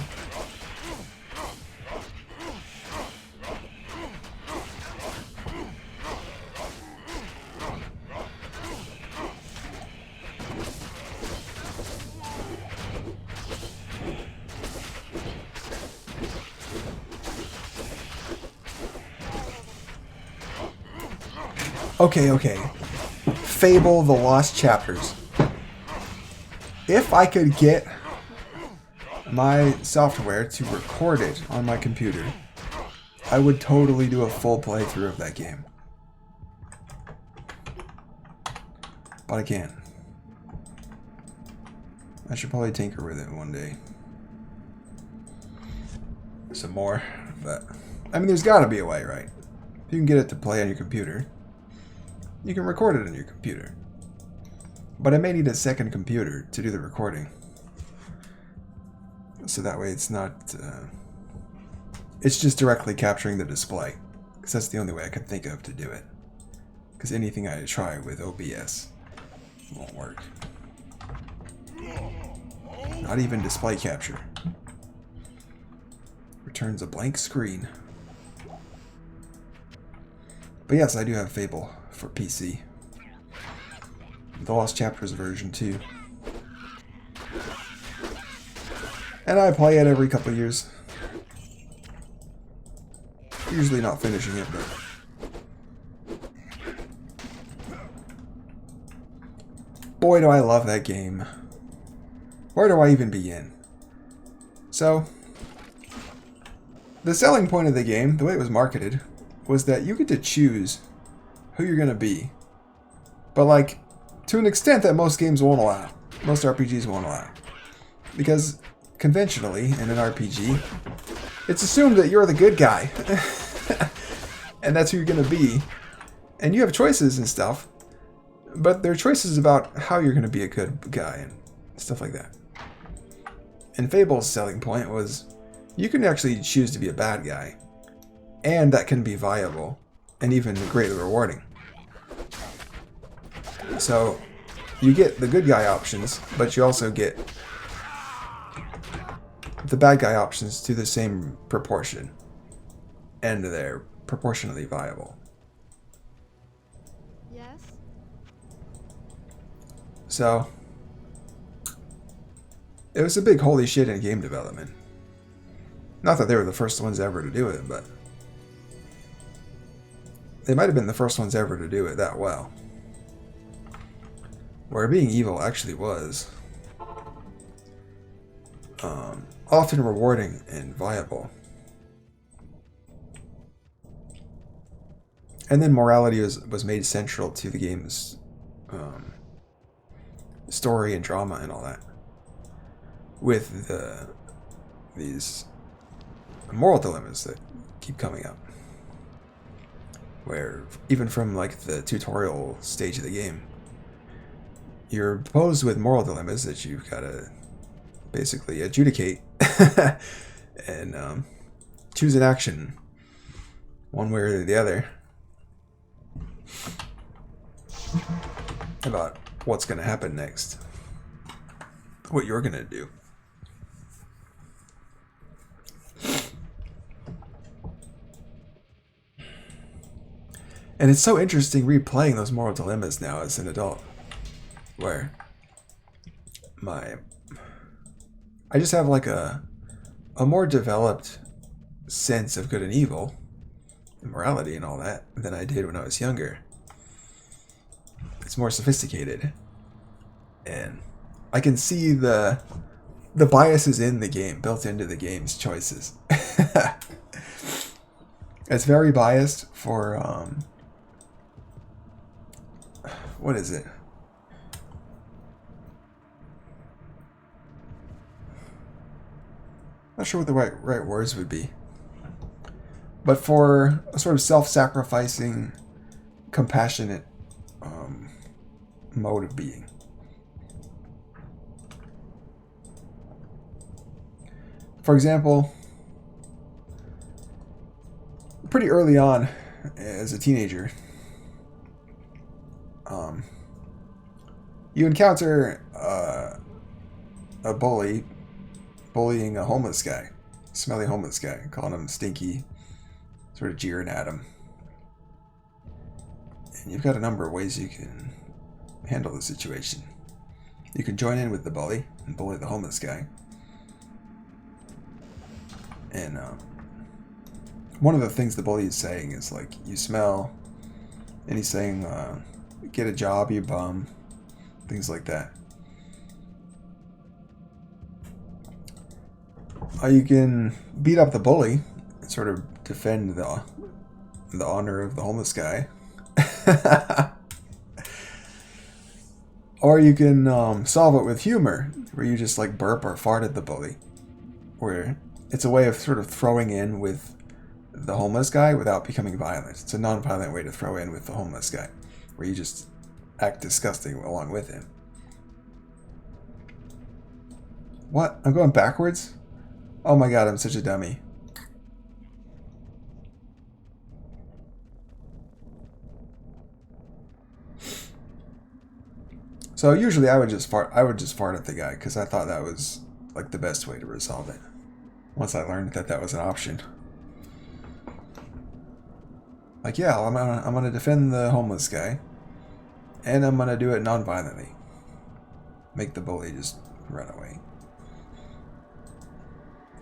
Okay. Fable the Lost Chapters. If I could get my software to record it on my computer, I would totally do a full playthrough of that game. But I can't. I should probably tinker with it one day. Some more, but I mean, there's gotta be a way, right? If you can get it to play on your computer, you can record it on your computer. But I may need a second computer to do the recording. So that way it's not... it's just directly capturing the display. Because that's the only way I could think of to do it. because anything I try with OBS won't work. Not even display capture. Returns a blank screen. But yes, I do have Fable for PC. The Lost Chapters version too. And I play it every couple of years. Usually not finishing it, but boy do I love that game. Where do I even begin? So, the selling point of the game, the way it was marketed, was that you get to choose who you're going to be. But like, to an extent that most games won't allow. Most RPGs won't allow. Because conventionally, in an RPG, it's assumed that you're the good guy. And that's who you're going to be. And you have choices and stuff. But they're choices about how you're going to be a good guy and stuff like that. And Fable's selling point was you can actually choose to be a bad guy. And that can be viable. And even greatly rewarding. So, you get the good guy options, but you also get the bad guy options to the same proportion. And they're proportionally viable. Yes? So, it was a big holy shit in game development. Not that they were the first ones ever to do it, but they might have been the first ones ever to do it that well. Where being evil actually was often rewarding and viable. And then morality was made central to the game's story and drama and all that. With these moral dilemmas that keep coming up. Where, even from like the tutorial stage of the game, you're posed with moral dilemmas that you've got to basically adjudicate and choose an action one way or the other about what's going to happen next, what you're going to do. And it's so interesting replaying those moral dilemmas now as an adult, where I just have like a more developed sense of good and evil, and morality and all that, than I did when I was younger. It's more sophisticated, and I can see the biases in the game, built into the game's choices. It's very biased for what is it? Not sure what the right words would be. But for a sort of self-sacrificing, compassionate mode of being. For example, pretty early on as a teenager, you encounter a bullying a homeless guy, smelly homeless guy, calling him stinky, sort of jeering at him. And you've got a number of ways you can handle the situation. You can join in with the bully and bully the homeless guy. And one of the things the bully is saying is like, you smell, and he's saying, get a job, you bum, things like that. You can beat up the bully and sort of defend the honor of the homeless guy. Or you can solve it with humor, where you just like burp or fart at the bully. Where it's a way of sort of throwing in with the homeless guy without becoming violent. It's a non-violent way to throw in with the homeless guy, where you just act disgusting along with him. What? I'm going backwards? Oh my god, I'm such a dummy. So usually I would just fart at the guy because I thought that was like the best way to resolve it. Once I learned that that was an option. Like, yeah, I'm gonna defend the homeless guy, and I'm gonna do it non-violently. Make the bully just run away.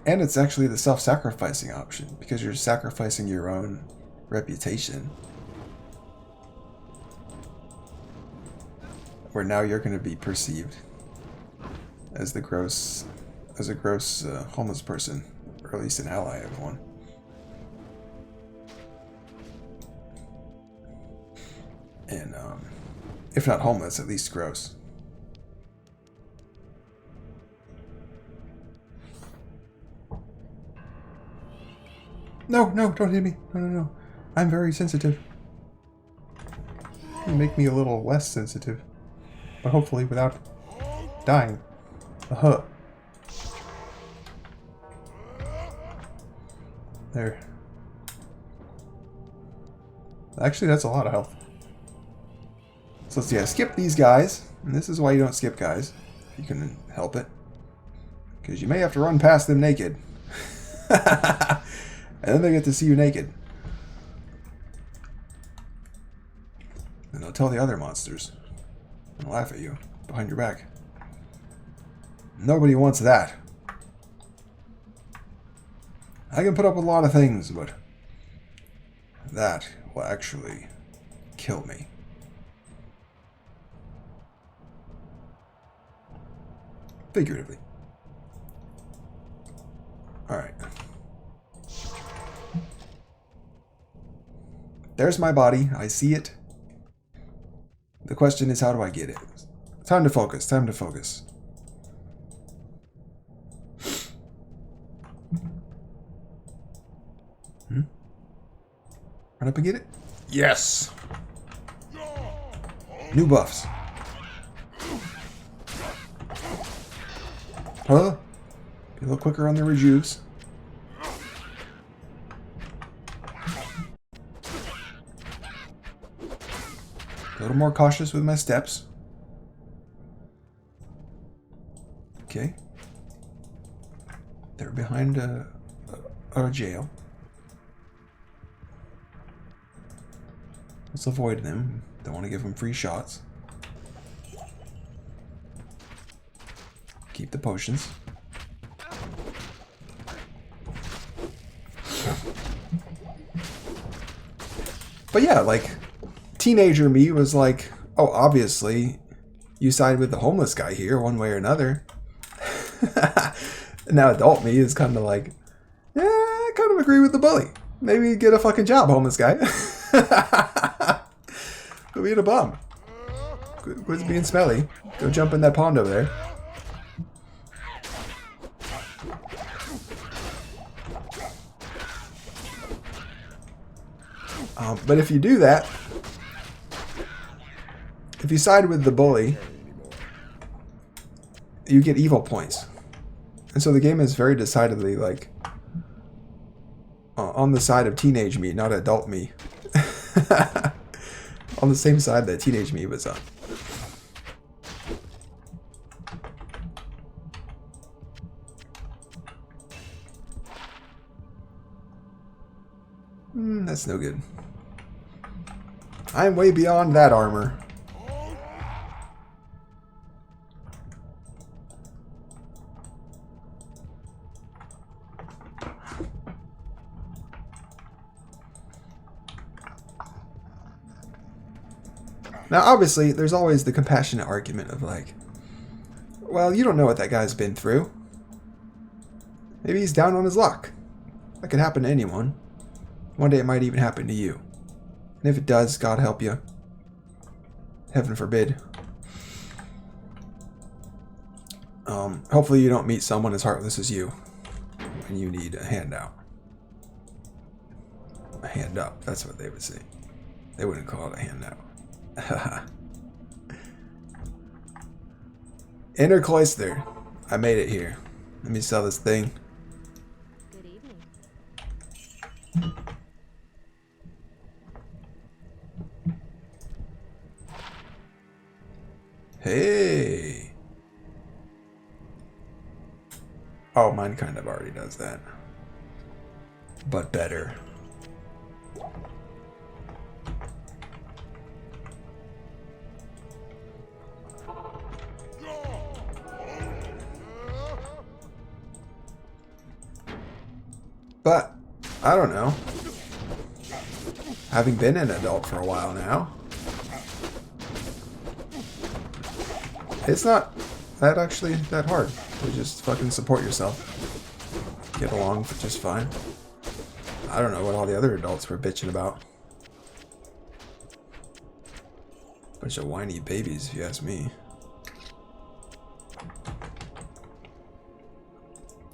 And it's actually the self-sacrificing option because you're sacrificing your own reputation. Where now you're going to be perceived as a gross homeless person, or at least an ally of one. And if not homeless, at least gross. No, don't hit me. No. I'm very sensitive. You make me a little less sensitive. But hopefully without dying. There. Actually, that's a lot of health. So let's see, I skip these guys. And this is why you don't skip guys. If you can help it. Because you may have to run past them naked. And then they get to see you naked. And they'll tell the other monsters. And laugh at you behind your back. Nobody wants that. I can put up with a lot of things, but that will actually kill me. Figuratively. Alright. There's my body. I see it. The question is, how do I get it? Time to focus. Time to focus. Run up and get it? Yes! New buffs. Huh? Be a little quicker on the rejuves. A little more cautious with my steps. Okay. They're behind a jail. Let's avoid them. Don't want to give them free shots. Keep the potions. But yeah, like, teenager me was like, oh, obviously, you side with the homeless guy here, one way or another. Now adult me is kind of like, yeah, I kind of agree with the bully. Maybe get a fucking job, homeless guy. Go being a bum. Quit being smelly. Go jump in that pond over there. But if you do that, if you side with the bully, you get evil points. And so the game is very decidedly like on the side of teenage me, not adult me. On the same side that teenage me was on. That's no good. I'm way beyond that armor. Now, obviously, there's always the compassionate argument of like, well, you don't know what that guy's been through. Maybe he's down on his luck. That could happen to anyone. One day it might even happen to you. And if it does, God help you. Heaven forbid. Hopefully you don't meet someone as heartless as you. And you need a handout. A hand up, that's what they would say. They wouldn't call it a handout. Inner cloister. I made it here. Let me sell this thing. Good evening. Hey. Oh, mine kind of already does that. But better. But, I don't know. Having been an adult for a while now, it's not that actually that hard to just fucking support yourself. Get along just fine. I don't know what all the other adults were bitching about. Bunch of whiny babies, if you ask me.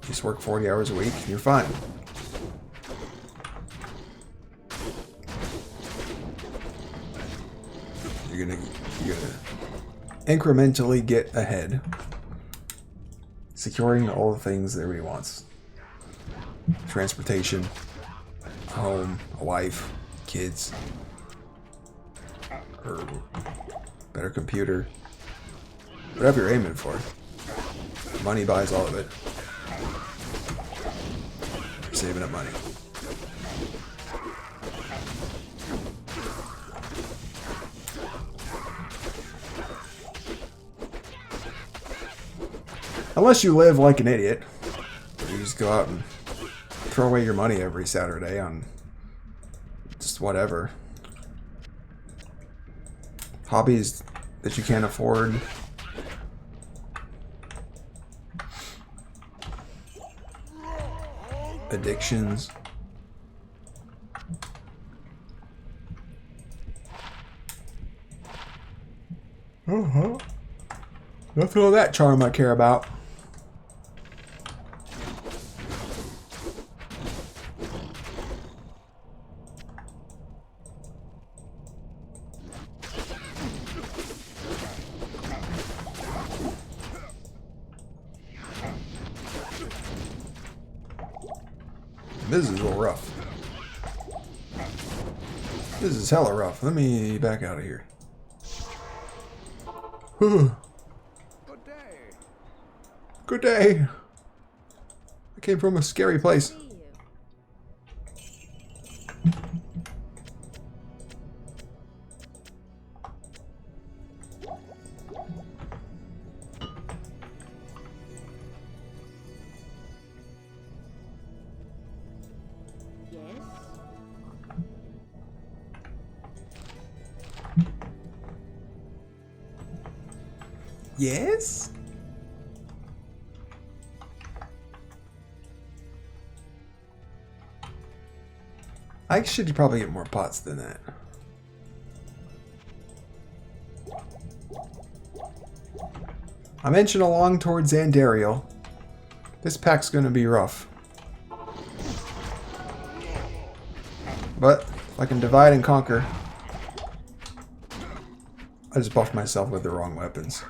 Just work 40 hours a week and you're fine. You're gonna incrementally get ahead, securing all the things that everybody wants: transportation, a home, a wife, kids, or better computer, whatever you're aiming for. Money buys all of it. You're saving up money. Unless you live like an idiot. You just go out and throw away your money every Saturday on just whatever. Hobbies that you can't afford. Addictions. Nothing of that charm I care about. This is a little rough. This is hella rough. Let me back out of here. Good day. Good day. I came from a scary place. See you. Yes? I should probably get more pots than that. I'm inching along towards Andariel. This pack's gonna be rough. But if I can divide and conquer. I just buffed myself with the wrong weapons.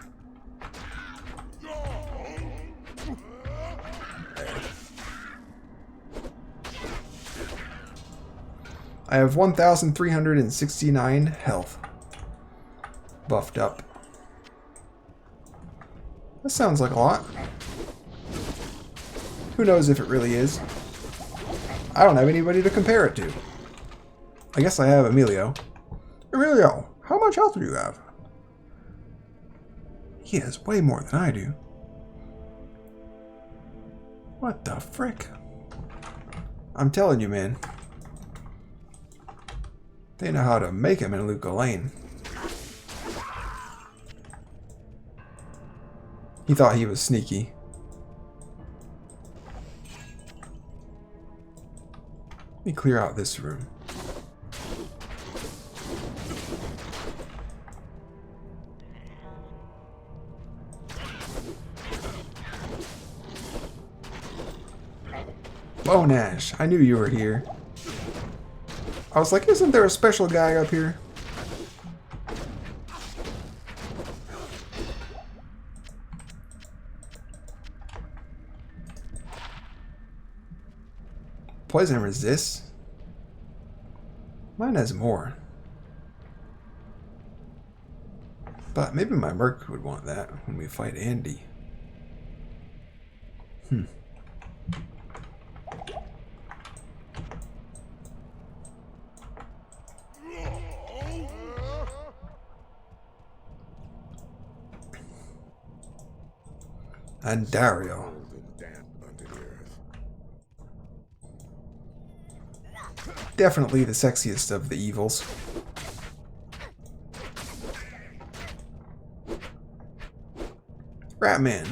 I have 1,369 health. Buffed up. That sounds like a lot. Who knows if it really is? I don't have anybody to compare it to. I guess I have Emilio. Emilio, how much health do you have? He has way more than I do. What the frick? I'm telling you, man. They know how to make him in Luca Lane. He thought he was sneaky. Let me clear out this room. Oh, Nash, I knew you were here. I was like, isn't there a special guy up here? Poison resists. Mine has more. But maybe my merc would want that when we fight Andy. Andariel. Definitely the sexiest of the evils. Ratman.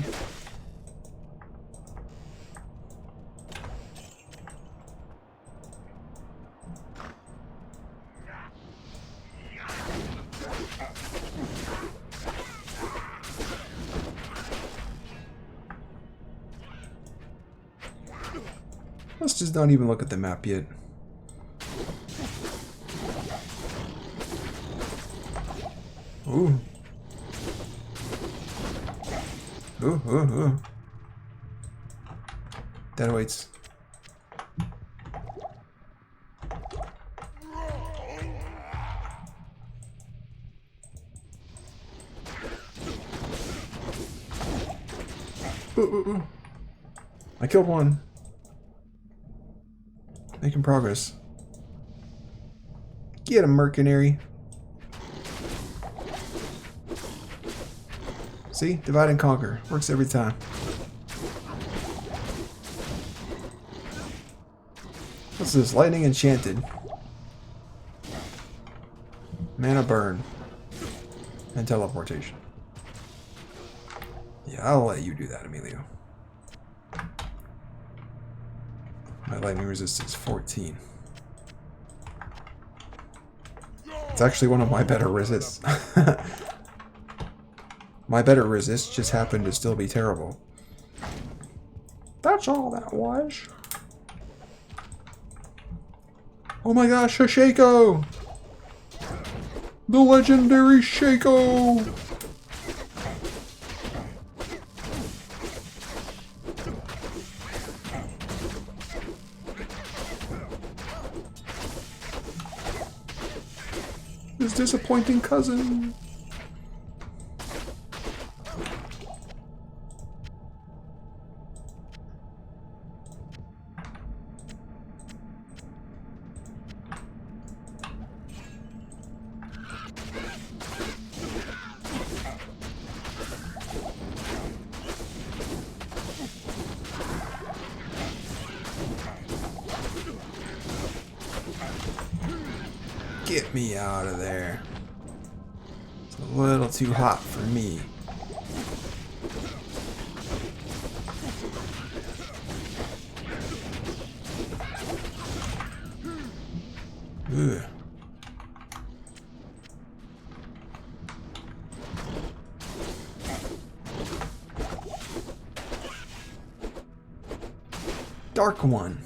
Let's just not even look at the map yet. Ooh. Ooh, ooh, ooh. Dead weights. Ooh, ooh, ooh. I killed one. Making progress. Get him, mercenary. See? Divide and conquer. Works every time. What's this? Lightning enchanted. Mana burn. And teleportation. Yeah, I'll let you do that, Emilio. My lightning resistance 14. It's actually one of my better resists. My better resist just happened to still be terrible. That's all that was. Oh my gosh, a Shaco! The legendary Shaco! His disappointing cousin. Get me out of there. It's a little too hot for me. Ugh. Dark one.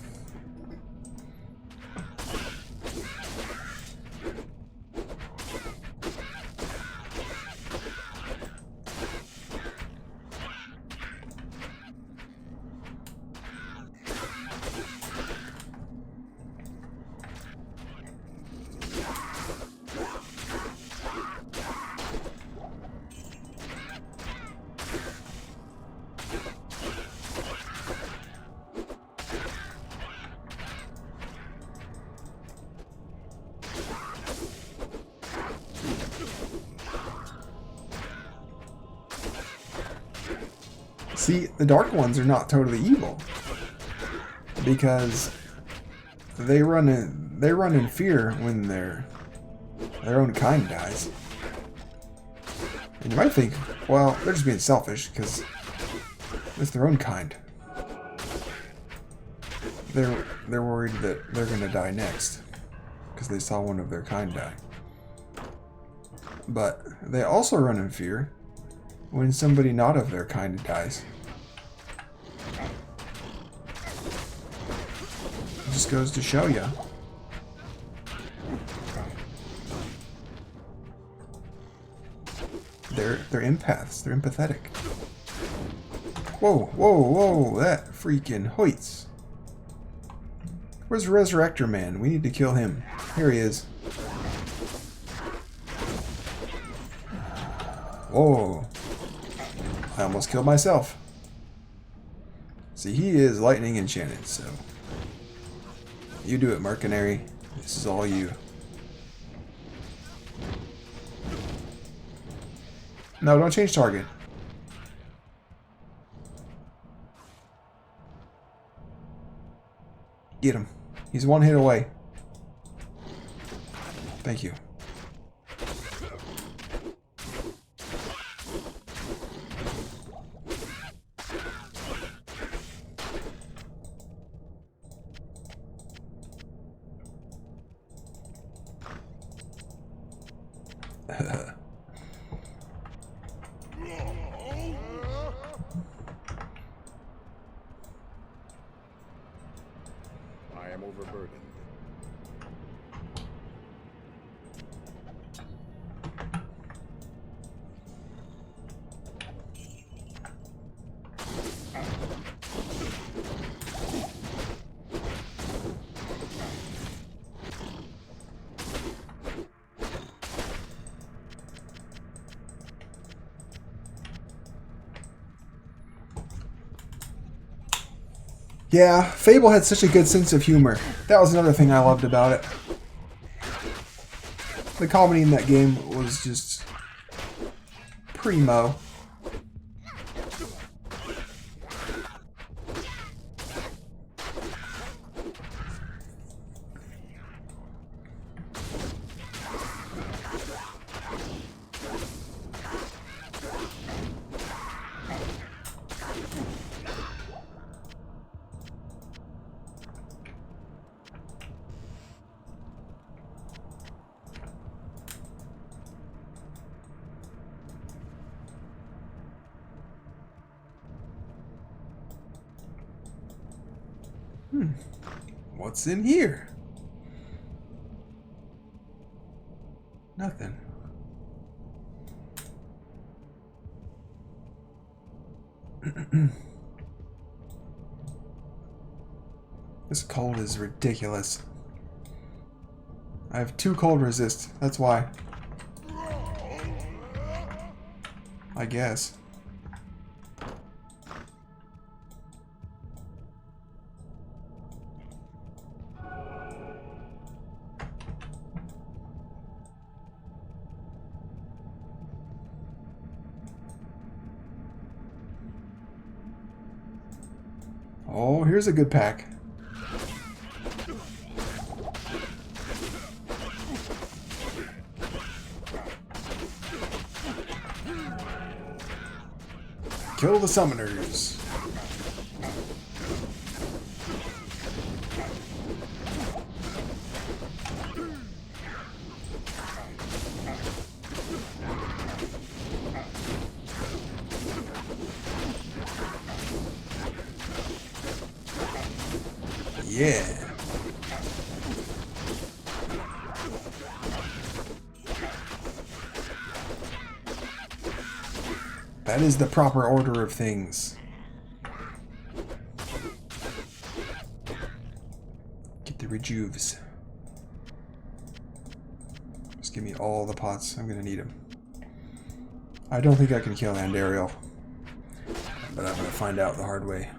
See, the dark ones are not totally evil because they run in fear when their own kind dies. And you might think, well, they're just being selfish because it's their own kind. They're worried that they're gonna die next because they saw one of their kind die. But they also run in fear when somebody not of their kind dies. It just goes to show you. They're empaths. They're empathetic. Whoa, whoa, whoa! That freaking hoits. Where's Resurrector Man? We need to kill him. Here he is. Whoa. I almost killed myself. See, he is lightning enchanted, so... You do it, mercenary. This is all you. No, don't change target. Get him. He's one hit away. Thank you. I am overburdened. Yeah, Fable had such a good sense of humor. That was another thing I loved about it. The comedy in that game was just primo. What's in here? Nothing. This cold is ridiculous. I have 2 cold resist. That's why. I guess. Oh, here's a good pack. Kill the summoners. Yeah. That is the proper order of things. Get the rejuves. Just give me all the pots. I'm gonna need them. I don't think I can kill Andariel, but I'm gonna find out the hard way.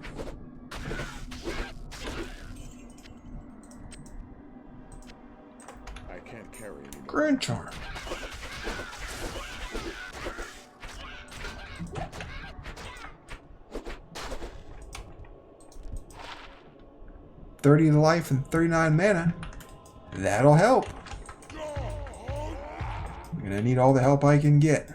I can't carry anymore. Grand Charm. $30 life and 39 mana. That'll help. I'm gonna need all the help I can get.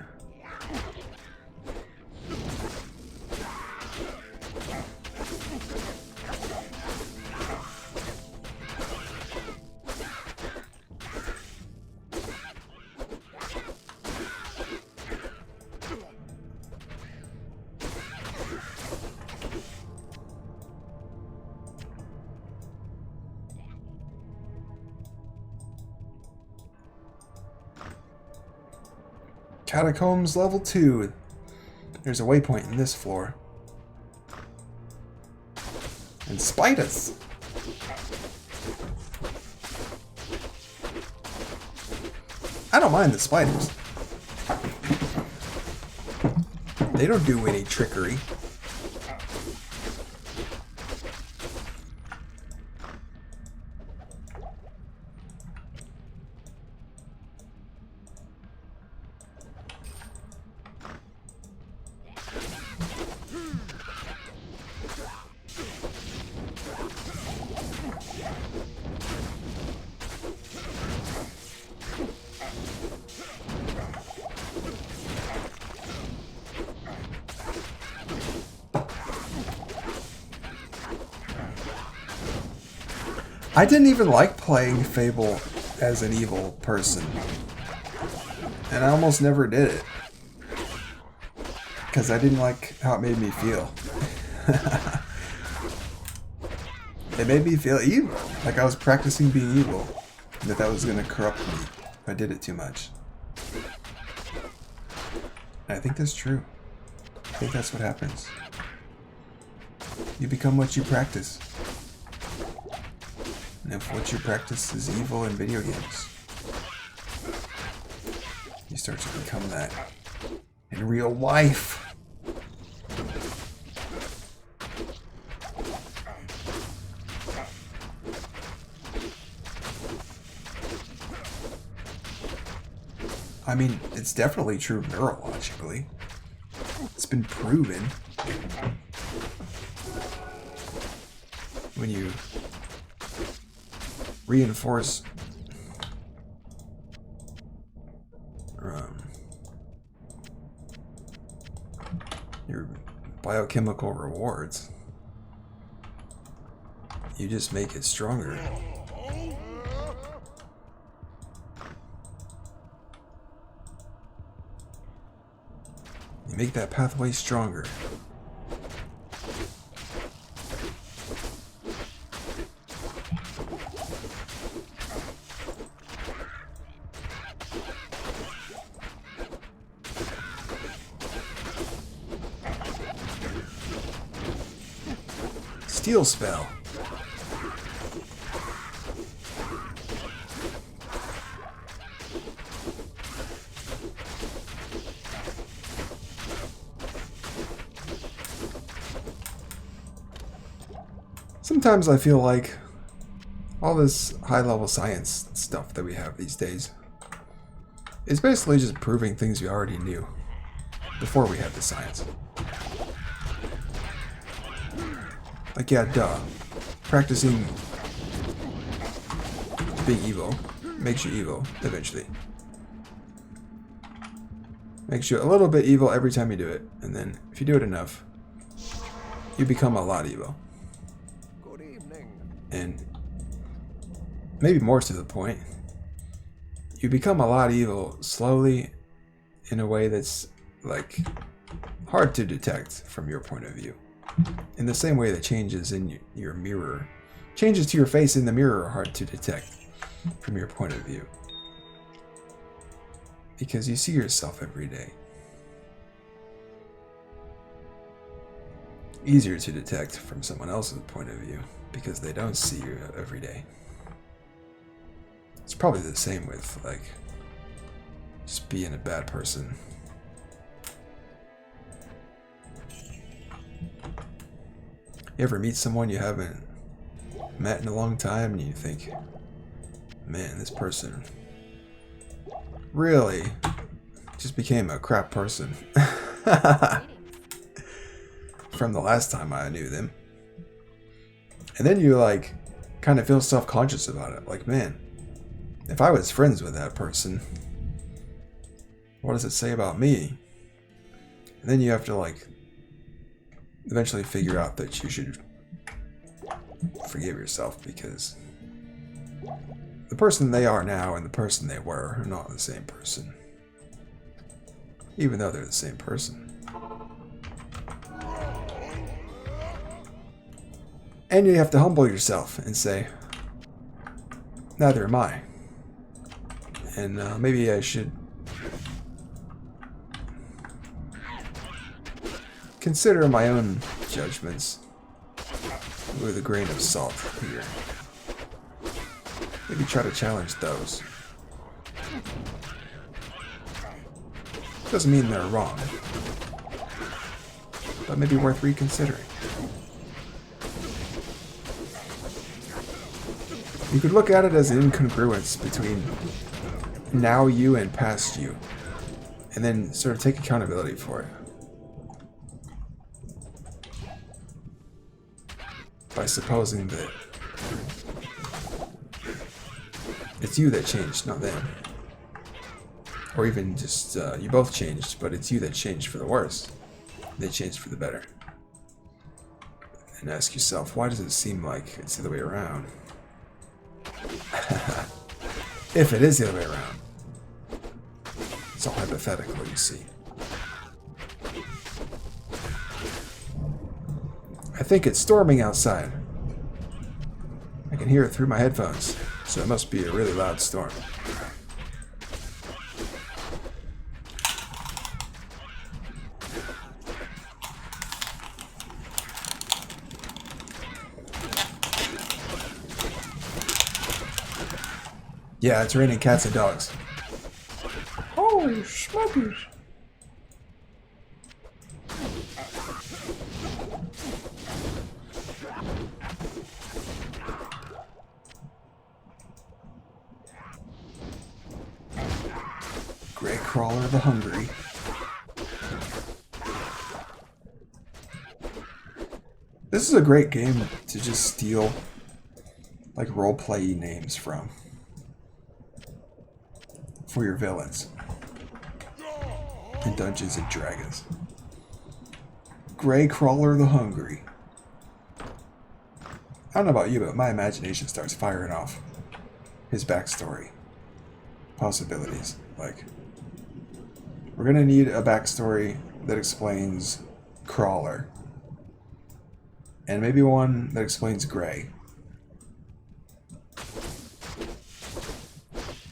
Catacombs level 2. There's a waypoint in this floor. And spiders. I don't mind the spiders. They don't do any trickery. I didn't even like playing Fable as an evil person. And I almost never did it. Because I didn't like how it made me feel. It made me feel evil. Like I was practicing being evil. And that was going to corrupt me if I did it too much. And I think that's true. I think that's what happens. You become what you practice. And if what you practice is evil in video games, you start to become that in real life. I mean, it's definitely true neurologically. It's been proven. When you reinforce your biochemical rewards, you just make it stronger. You make that pathway stronger. Steel spell. Sometimes I feel like all this high-level science stuff that we have these days is basically just proving things we already knew before we had the science. Like, yeah, duh. Practicing being evil makes you evil eventually. Makes you a little bit evil every time you do it. And then, if you do it enough, you become a lot evil. Good evening. And maybe more to the point, you become a lot evil slowly in a way that's, like, hard to detect from your point of view. In the same way that changes in your mirror, changes to your face in the mirror are hard to detect from your point of view. Because you see yourself every day. Easier to detect from someone else's point of view because they don't see you every day. It's probably the same with, like, just being a bad person. You ever meet someone you haven't met in a long time and you think, man, this person really just became a crap person from the last time I knew them. And then you, like, kind of feel self-conscious about it. Like, man, if I was friends with that person, what does it say about me? And then you have to, like, eventually figure out that you should forgive yourself because the person they are now and the person they were are not the same person. Even though they're the same person. And you have to humble yourself and say, neither am I. And maybe I should consider my own judgments with a grain of salt here. Maybe try to challenge those. Doesn't mean they're wrong. but maybe worth reconsidering. You could look at it as an incongruence between now you and past you, and then sort of take accountability for it. By supposing that it's you that changed, not them. Or even just, you both changed, but it's you that changed for the worse. They changed for the better. And ask yourself, why does it seem like it's the other way around? If it is the other way around. It's all hypothetical, you see. I think it's storming outside. I can hear it through my headphones, so it must be a really loud storm. Yeah, it's raining cats and dogs. Holy smokers! Grey Crawler the Hungry. This is a great game to just steal like roleplay names from for your villains in Dungeons and Dragons. Grey Crawler the Hungry. I don't know about you, but my imagination starts firing off his backstory possibilities. Like, we're gonna need a backstory that explains Crawler, and maybe one that explains Grey,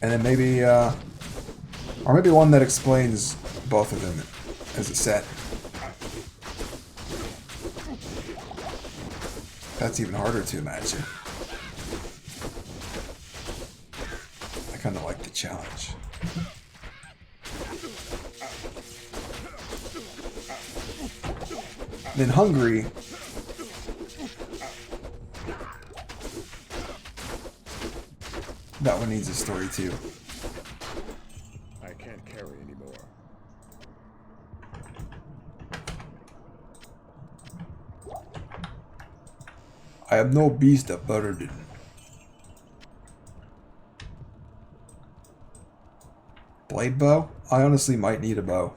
and then maybe or maybe one that explains both of them as a set. That's even harder to imagine. I kind of like the challenge. Then Hungry. That one needs a story too. I can't carry anymore. I am no beast of burden. Blade bow? I honestly might need a bow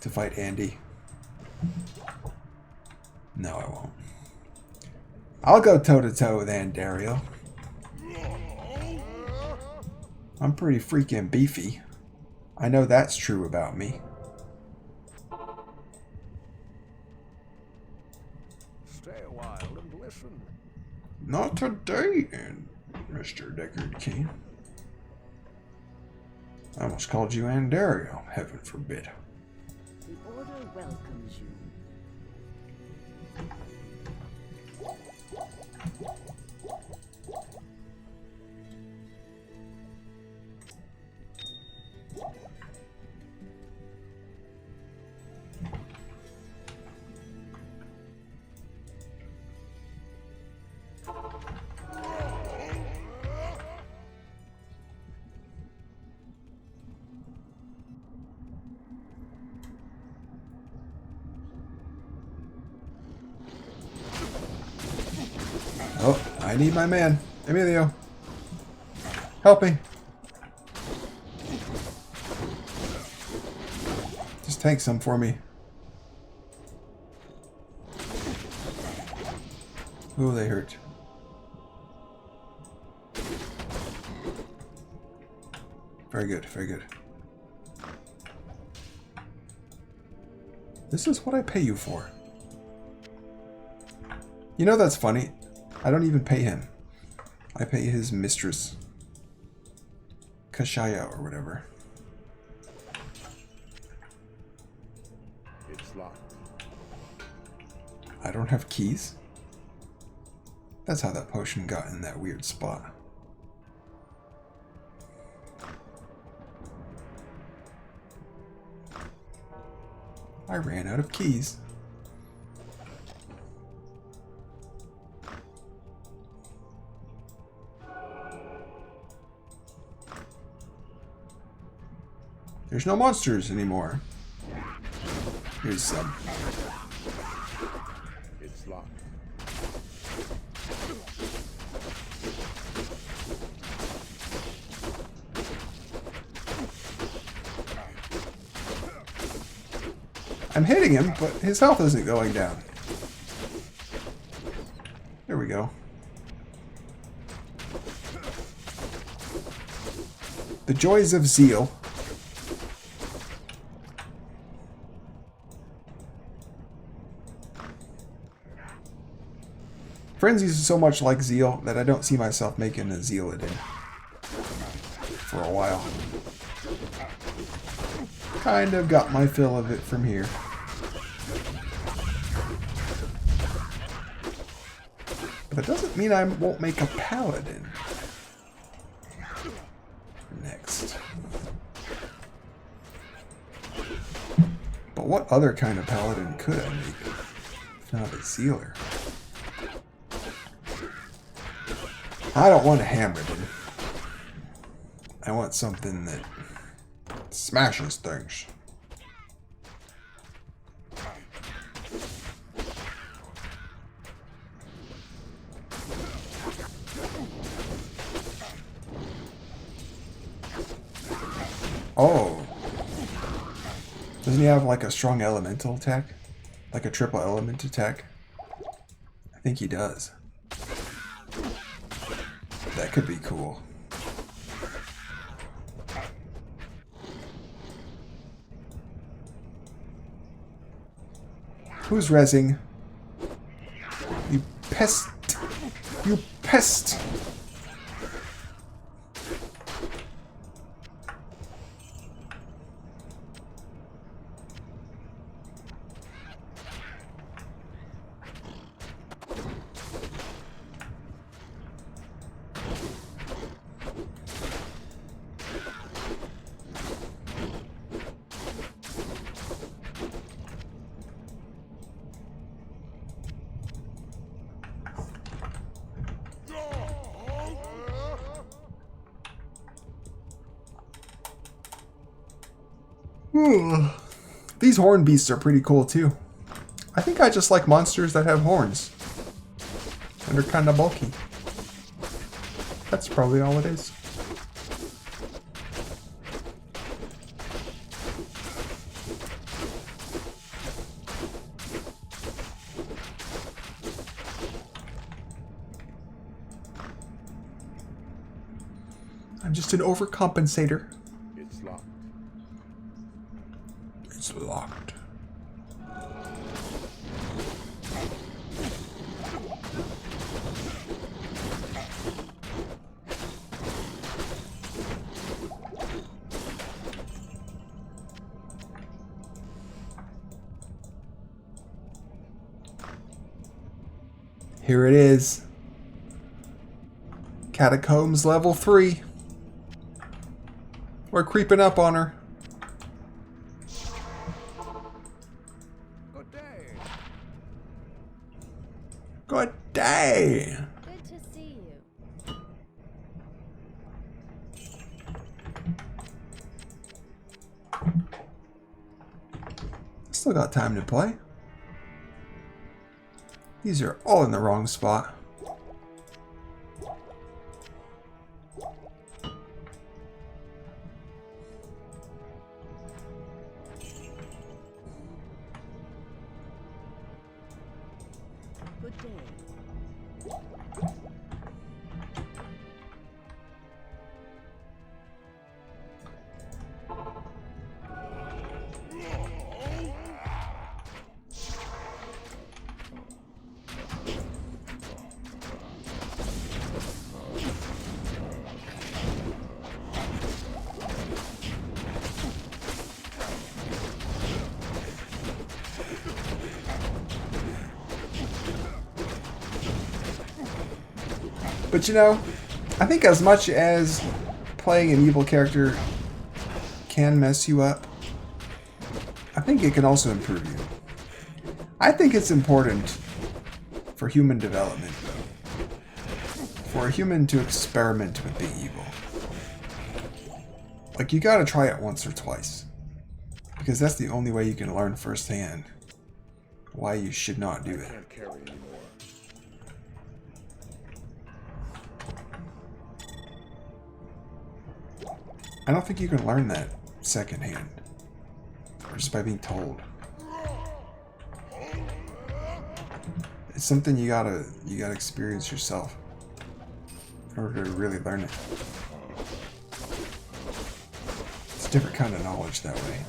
to fight Andy. No, I won't. I'll go toe-to-toe with Andariel. I'm pretty freaking beefy. I know that's true about me. Stay a while and listen. Not today, Mr. Deckard King. I almost called you Andariel, heaven forbid. The Order welcomes you. Oh, I need my man. Emilio. Help me. Just tank some for me. Oh, they hurt. Very good, very good. This is what I pay you for. You know, that's funny. I don't even pay him. I pay his mistress. Kashaya or whatever. It's locked. I don't have keys. That's how that potion got in that weird spot. I ran out of keys. There's no monsters anymore. Here's some. It's locked. I'm hitting him, but his health isn't going down. There we go. The joys of zeal. Frenzy's so much like zeal that I don't see myself making a zealot in for a while. Kind of got my fill of it from here. But that doesn't mean I won't make a paladin. Next. But what other kind of paladin could I make? If not a zealer. I don't want a Hammerden. I want something that smashes things. Oh. Doesn't he have like a strong elemental attack? Like a triple element attack? I think he does. That could be cool. Who's rezzing? You pest! You pest! These horn beasts are pretty cool too. I think I just like monsters that have horns. And are kind of bulky. That's probably all it is. I'm just an overcompensator. It's locked. It's locked. Here it is. Catacombs level 3. We're creeping up on her. Good day. Good day. Good to see you. Still got time to play. These are all in the wrong spot. Good day. But you know, I think as much as playing an evil character can mess you up, I think it can also improve you. I think it's important for human development, for a human to experiment with being evil. Like, you gotta try it once or twice. Because that's the only way you can learn firsthand why you should not do it. Can't carry anymore. I don't think you can learn that secondhand. Or just by being told. It's something you gotta experience yourself in order to really learn it. It's a different kind of knowledge that way.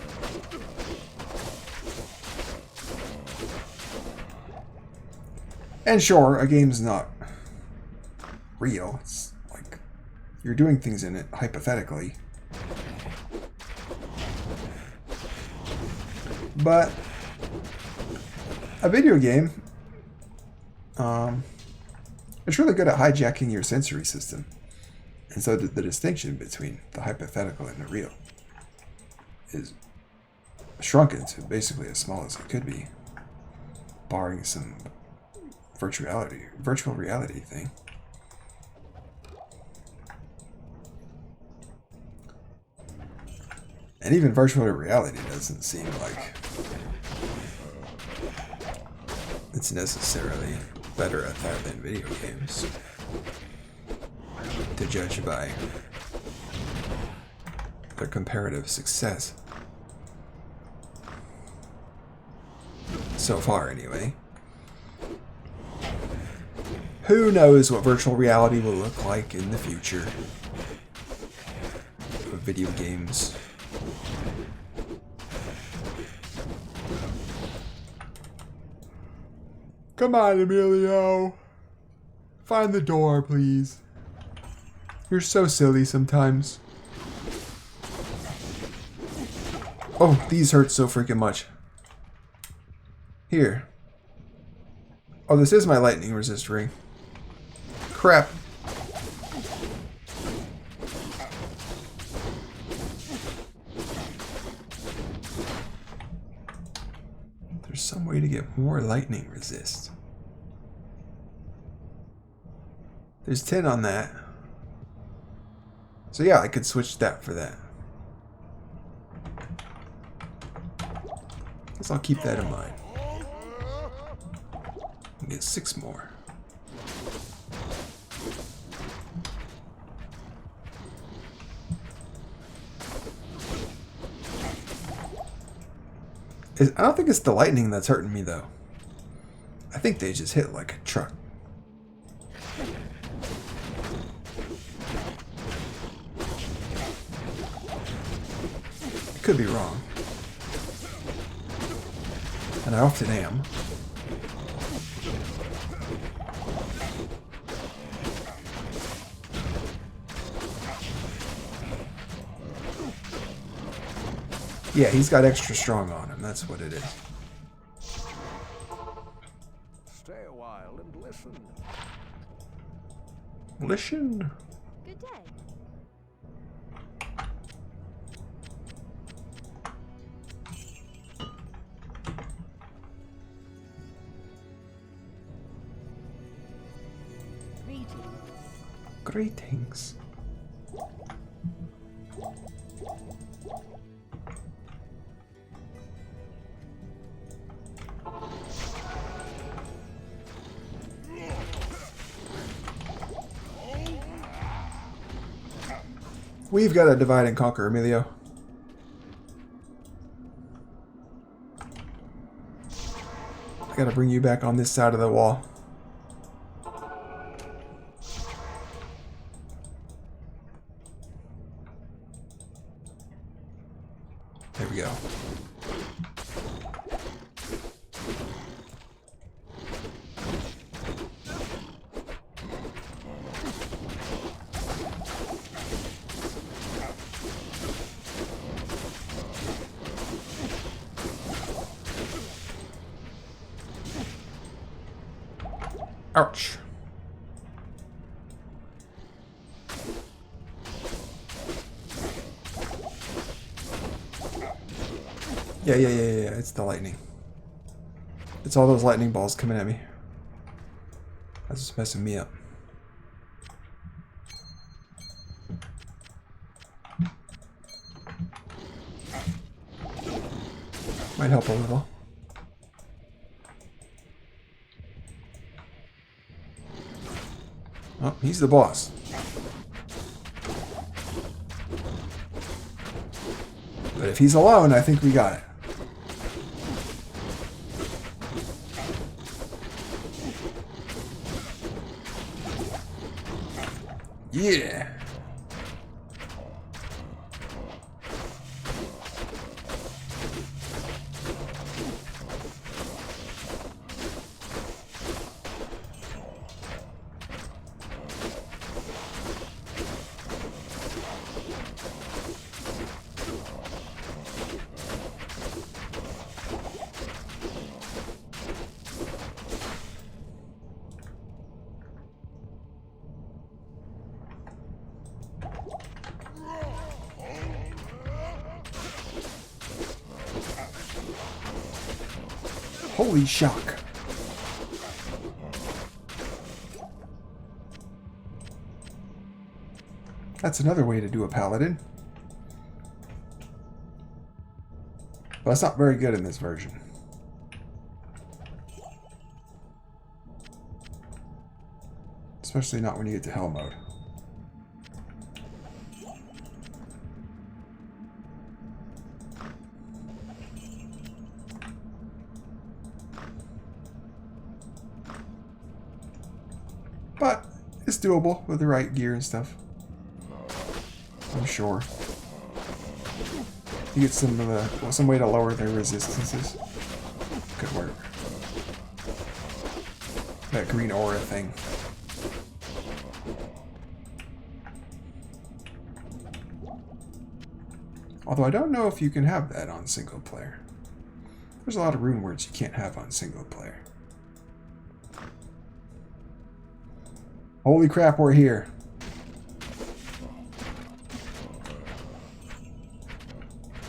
And sure, a game's not real. It's like you're doing things in it hypothetically. But a video game, it's really good at hijacking your sensory system. And so the distinction between the hypothetical and the real is shrunken to basically as small as it could be, barring some virtual reality thing. And even virtual reality doesn't seem like it's necessarily better at that than video games, to judge by their comparative success. So far, anyway. Who knows what virtual reality will look like in the future of video games. Come on, Emilio. Find the door, please. You're so silly sometimes. Oh, these hurt so freaking much. Here. Oh, this is my lightning resist ring. Crap. There's some way to get more lightning resist. There's 10 on that. So yeah, I could switch that for that. Guess I'll keep that in mind. And get 6 more. I don't think it's the lightning that's hurting me, though. I think they just hit like a truck. I could be wrong. And I often am. Yeah, he's got extra strong on him. That's what it is. Stay a while and listen. Listen. Good day. Greetings. We've got to divide and conquer, Emilio. I gotta bring you back on this side of the wall. There we go. Ouch. Yeah, it's the lightning. It's all those lightning balls coming at me. That's just messing me up. Might help a little. Oh, he's the boss. But if he's alone, I think we got it. Yeah. Holy shock. That's another way to do a paladin. But it's not very good in this version. Especially not when you get to hell mode. But it's doable with the right gear and stuff. I'm sure. You get some way to lower their resistances. Could work. That green aura thing. Although I don't know if you can have that on single player. There's a lot of rune words you can't have on single player. Holy crap, we're here.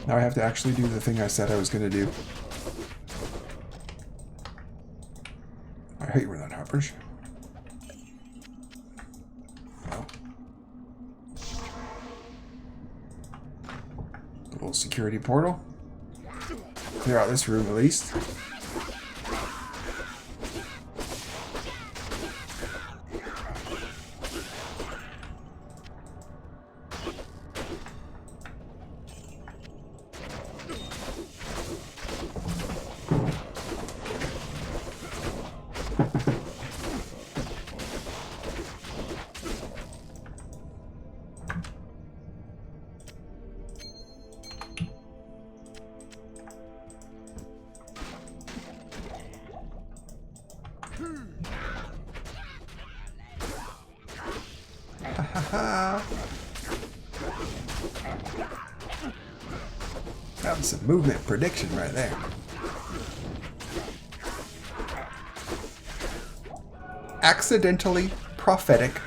Now I have to actually do the thing I said I was going to do. I hate when that happens. Well. A little security portal. Clear out this room at least. That was some movement prediction right there. Accidentally prophetic.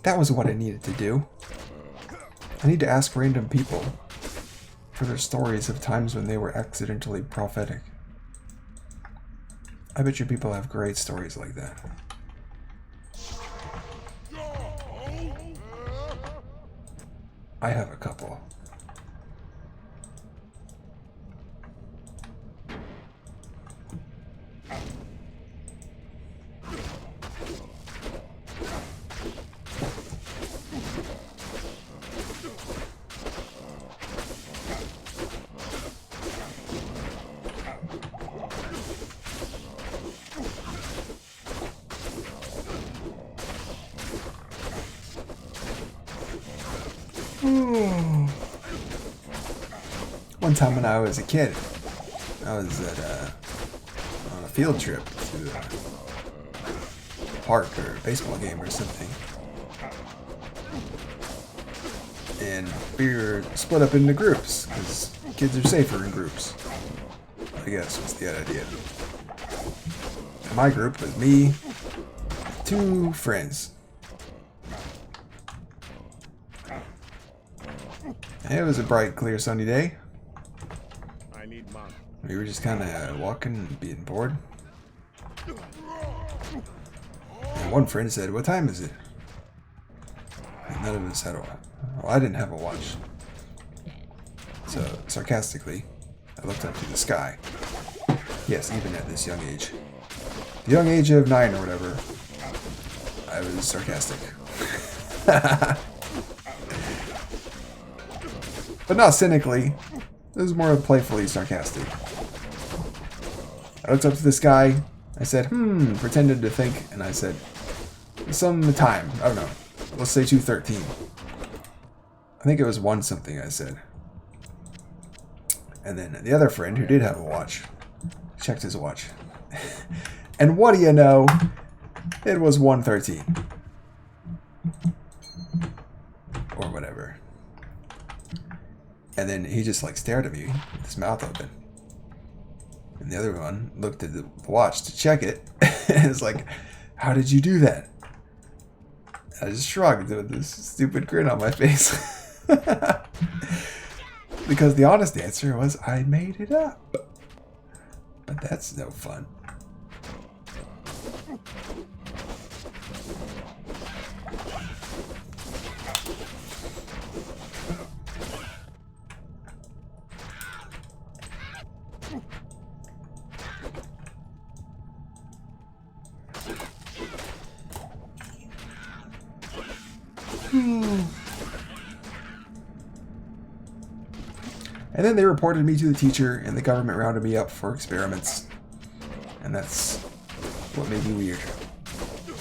That was what I needed to do. I need to ask random people for their stories of times when they were accidentally prophetic. I bet you people have great stories like that. I have a couple. One time when I was a kid, I was on a field trip to a park or a baseball game or something. And we were split up into groups, because kids are safer in groups, I guess was the idea. And my group was me, 2 friends. And it was a bright, clear, sunny day. We were just kind of walking and being bored. one friend said, "What time is it?" And none of us had a watch. Well, I didn't have a watch. So, sarcastically, I looked up to the sky. Yes, even at this young age. The young age of 9 or whatever, I was sarcastic. But not cynically. It was more playfully sarcastic. I looked up to the sky. I said, pretended to think, and I said, some time. I don't know. Let's say 2:13. I think it was 1 something I said. And then the other friend, who did have a watch, checked his watch. And what do you know? It was 1:13. Or whatever. And then he just like stared at me with his mouth open. And the other one looked at the watch to check it. And it's like, how did you do that? I just shrugged with this stupid grin on my face. Because the honest answer was I made it up. But that's no fun. And then they reported me to the teacher, and the government rounded me up for experiments. And that's what made me weird. It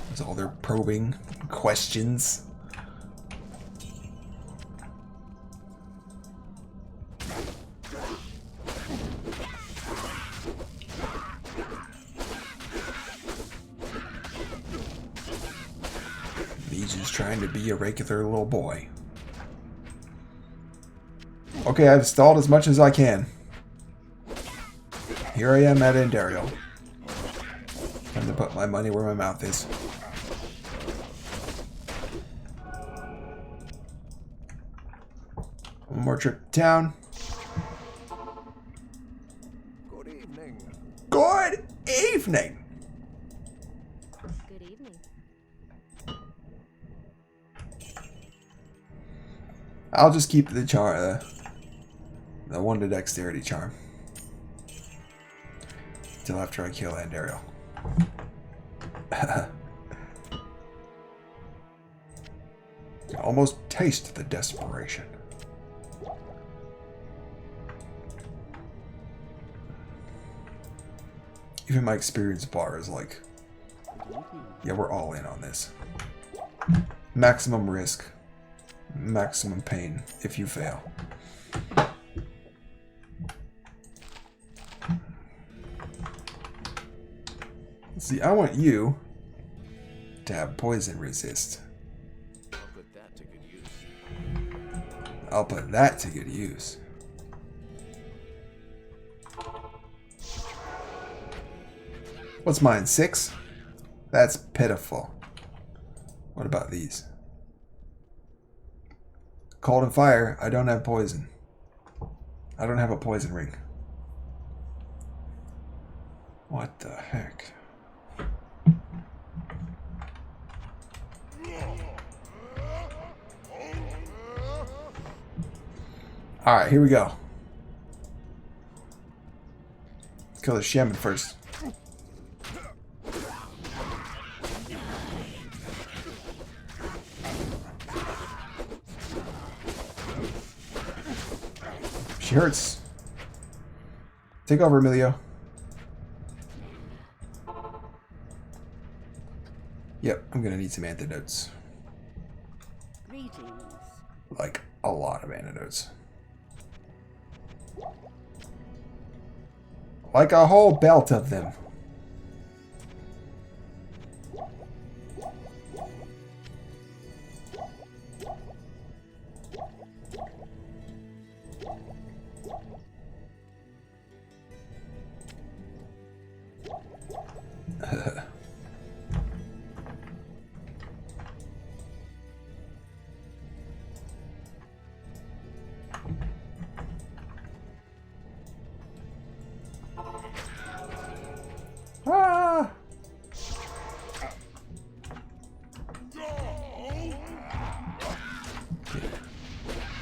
was all their probing questions. Just trying to be a regular little boy. Okay, I've stalled as much as I can. Here I am at Andariel. Time to put my money where my mouth is. One more trip to town. Good evening. Good evening. Good evening. I'll just keep the charm, the 1 to dexterity charm, till after I kill Andariel. Almost taste the desperation. Even my experience bar is like, yeah, we're all in on this. Maximum risk. Maximum pain if you fail. See, I want you to have poison resist. I'll put that to good use. I'll put that to good use. What's mine? 6? That's pitiful. What about these? Cold and fire. I don't have poison. I don't have a poison ring. What the heck? Alright, here we go. Let's kill the shaman first. She hurts. Take over, Emilio. Yep, I'm gonna need some antidotes. Greetings. Like, a lot of antidotes. Like a whole belt of them.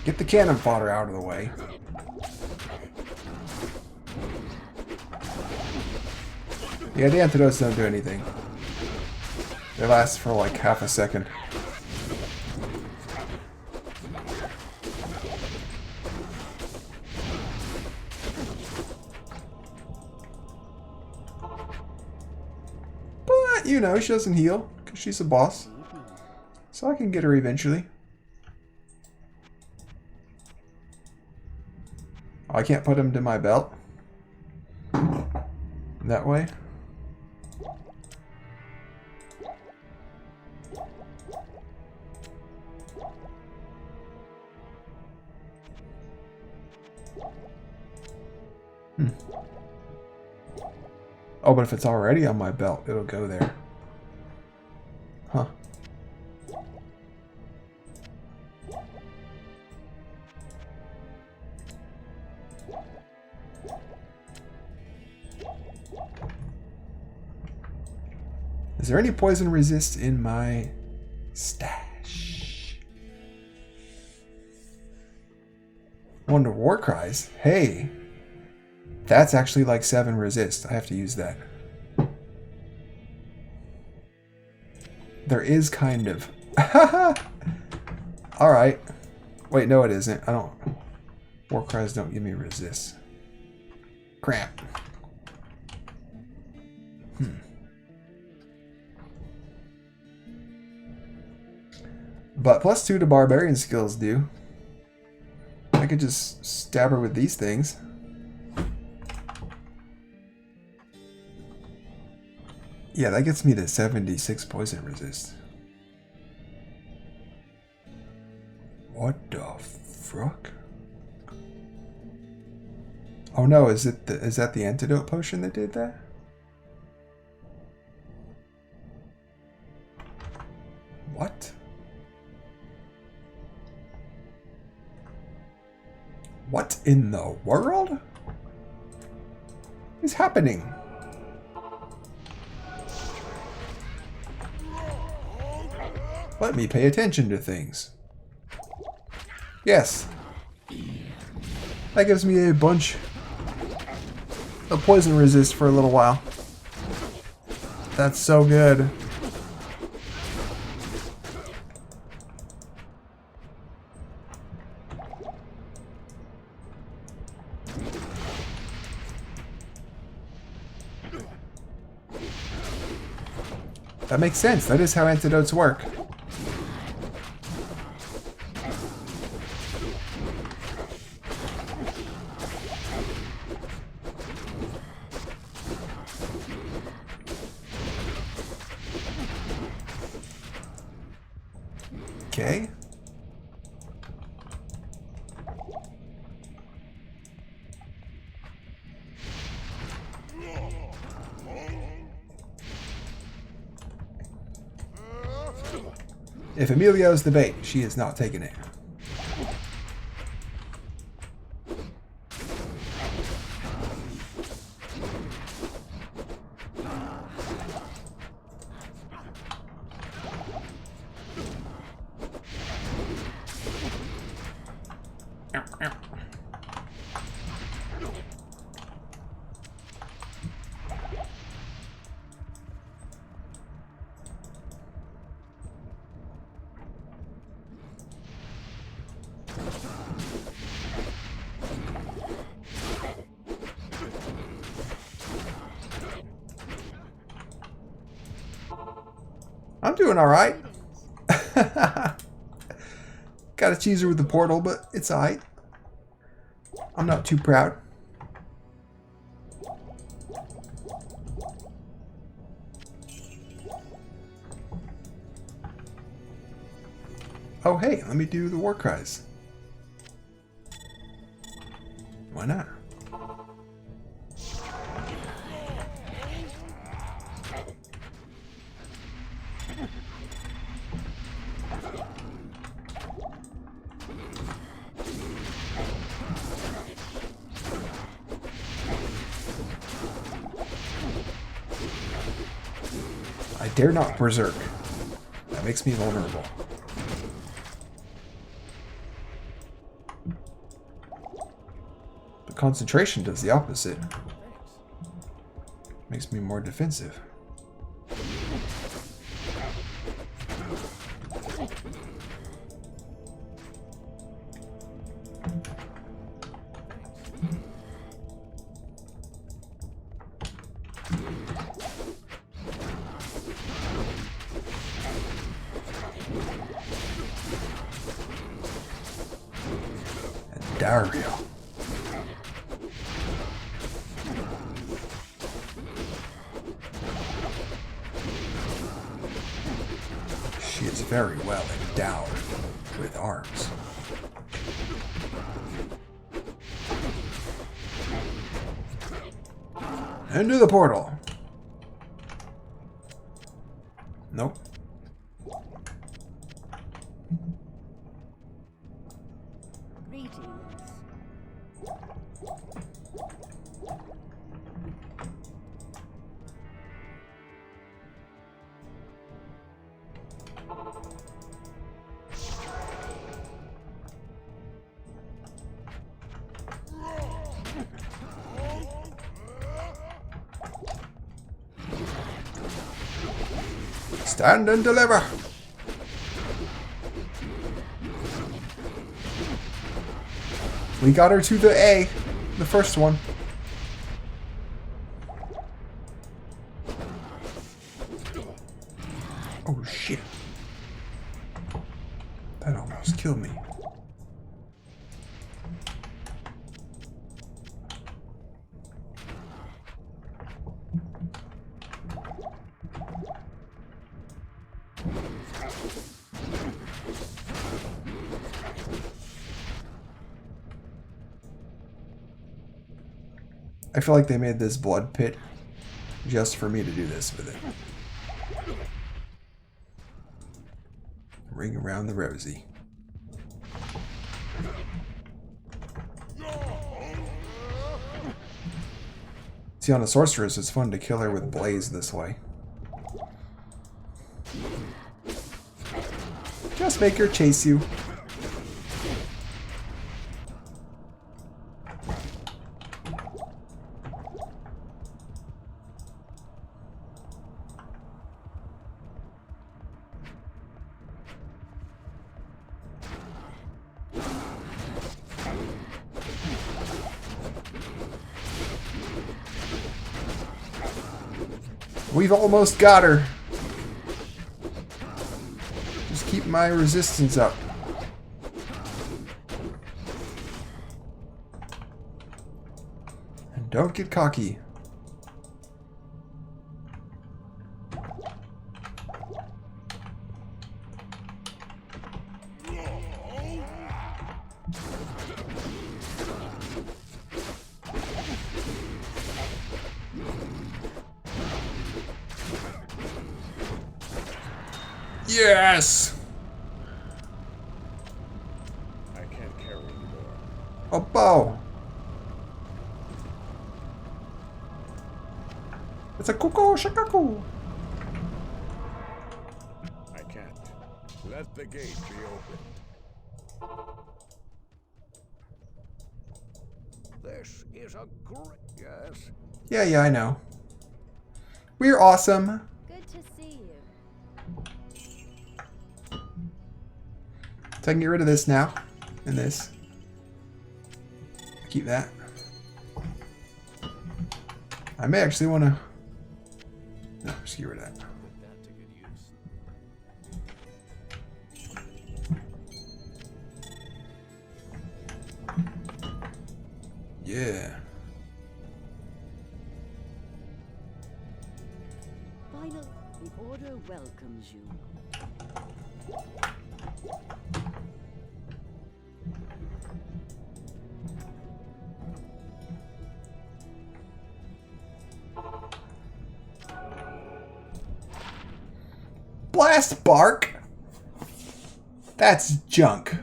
Get the cannon fodder out of the way. Yeah, the antidotes don't do anything. They last for like half a second. But, you know, she doesn't heal because she's a boss. So I can get her eventually. Oh, I can't put him to my belt. That way. Oh, but if it's already on my belt, it'll go there. Huh. Is there any poison resist in my stash? Wonder War Cries. Hey. That's actually like 7 resist. I have to use that. There is kind of. Alright. Wait, no it isn't. I don't... War Cries don't give me resist. Crap. But +2 to barbarian skills do. I could just stab her with these things. Yeah, that gets me to 76 poison resist. What the fuck? Oh no, is that the antidote potion that did that? What? What in the world is happening? Let me pay attention to things. Yes. That gives me a bunch of poison resist for a little while. That's so good. That makes sense. That is how antidotes work. Okay. If Emilio's the bait, she is not taking it. I'm doing alright. Got a cheeser with the portal, but it's alright. I'm not too proud. Oh hey, let me do the war cries. Why not? I dare not berserk. That makes me vulnerable. Concentration does the opposite. Makes me more defensive. Andariel. She is very well endowed with arms. Into the portal. Nope. Greetings. Stand and deliver. We got her to the A, the first one. Oh shit. That almost killed me. I feel like they made this blood pit just for me to do this with it. Ring around the rosy. See, on a sorceress, it's fun to kill her with blaze this way. Just make her chase you. We've almost got her. Just keep my resistance up. And don't get cocky. Yes! I can't carry anymore. A bow. It's a cuckoo shakaku. I can't. Let the gate be opened. This is a great... Yes. Yeah, I know. We're awesome. Good to see you. So I can get rid of this now. And this. Keep that. I may actually want to... No, just get rid of that. Put that to good use. Yeah. Final, the Order welcomes you. Blast bark? That's junk.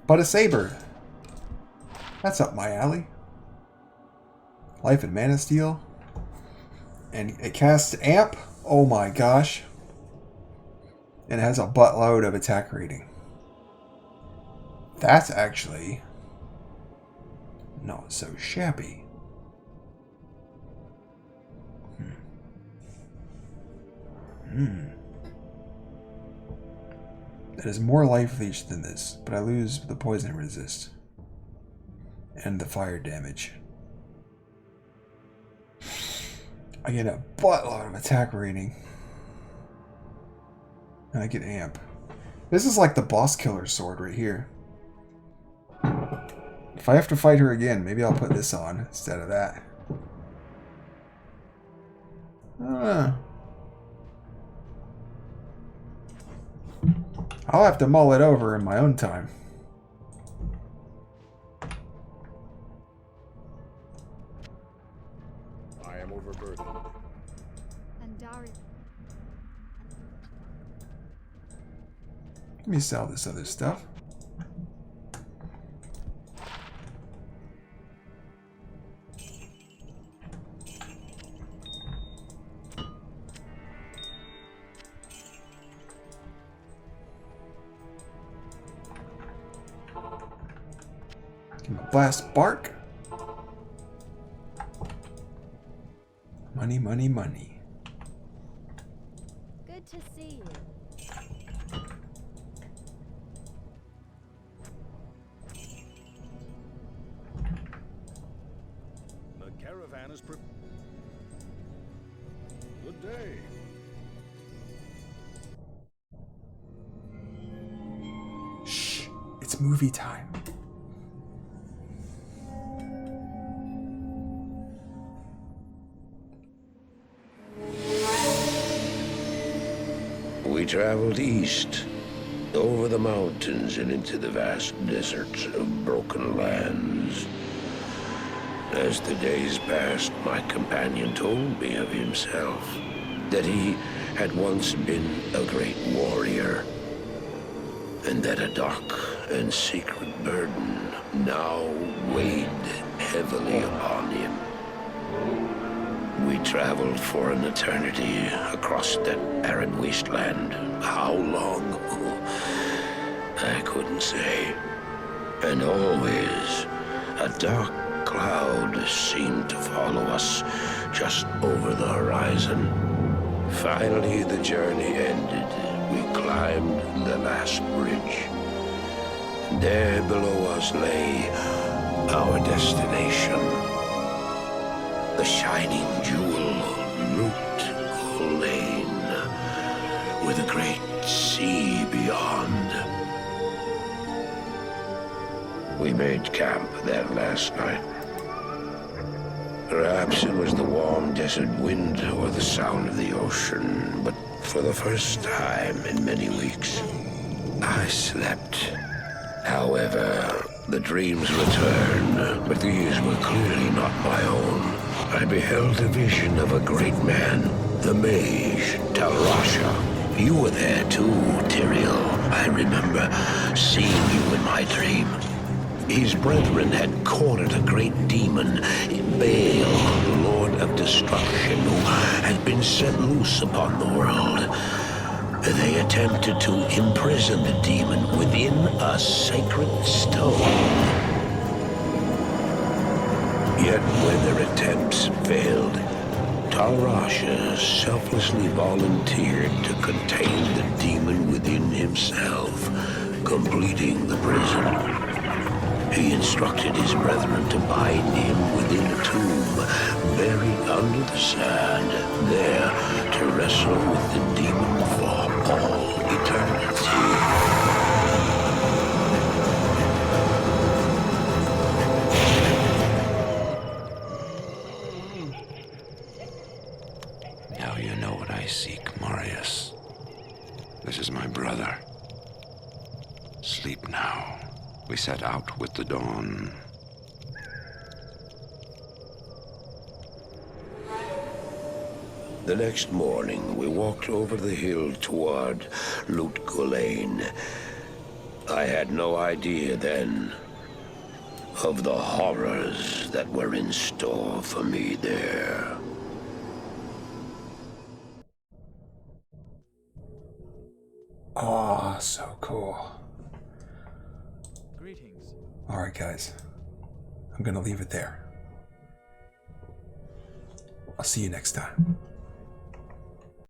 But a saber. That's up my alley. Life and Mana Steel. And it casts Amp. Oh my gosh. And it has a buttload of attack rating. That's actually not so shabby. That is more life leech than this, but I lose the poison resist and the fire damage. I get a buttload of attack rating. And I get amp. This is like the boss killer sword right here. If I have to fight her again, maybe I'll put this on instead of that. I don't know. I'll have to mull it over in my own time. I am overburdened. Andariel. Let me sell this other stuff. Blast bark. Money, money, money. Good to see you. The caravan is prepared. Good day. Shh, it's movie time. We traveled east, over the mountains and into the vast deserts of broken lands. As the days passed, my companion told me of himself, that he had once been a great warrior, and that a dark and secret burden now weighed heavily upon him. We traveled for an eternity across that arid wasteland. How long? I couldn't say. And always, a dark cloud seemed to follow us just over the horizon. Finally, the journey ended. We climbed the last bridge. There below us lay our destination. The shining jewel, Loot Lane, with a great sea beyond. We made camp that last night. Perhaps it was the warm desert wind or the sound of the ocean, but for the first time in many weeks, I slept. However, the dreams returned, but these were clearly not my own. I beheld a vision of a great man, the mage, Talrasha. You were there too, Tyrael. I remember seeing you in my dream. His brethren had cornered a great demon, Baal, Lord of Destruction, who had been set loose upon the world. They attempted to imprison the demon within a sacred stone. Yet when their attempts failed, Talrasha selflessly volunteered to contain the demon within himself, completing the prison. He instructed his brethren to bind him within a tomb, buried under the sand, there to wrestle with the demon for all eternity. Now you know what I seek, Marius. This is my brother. Sleep now. We set out with the dawn. The next morning, we walked over the hill toward Loot Lane. I had no idea then of the horrors that were in store for me there. Oh, so cool. Greetings. Alright, guys. I'm gonna leave it there. I'll see you next time.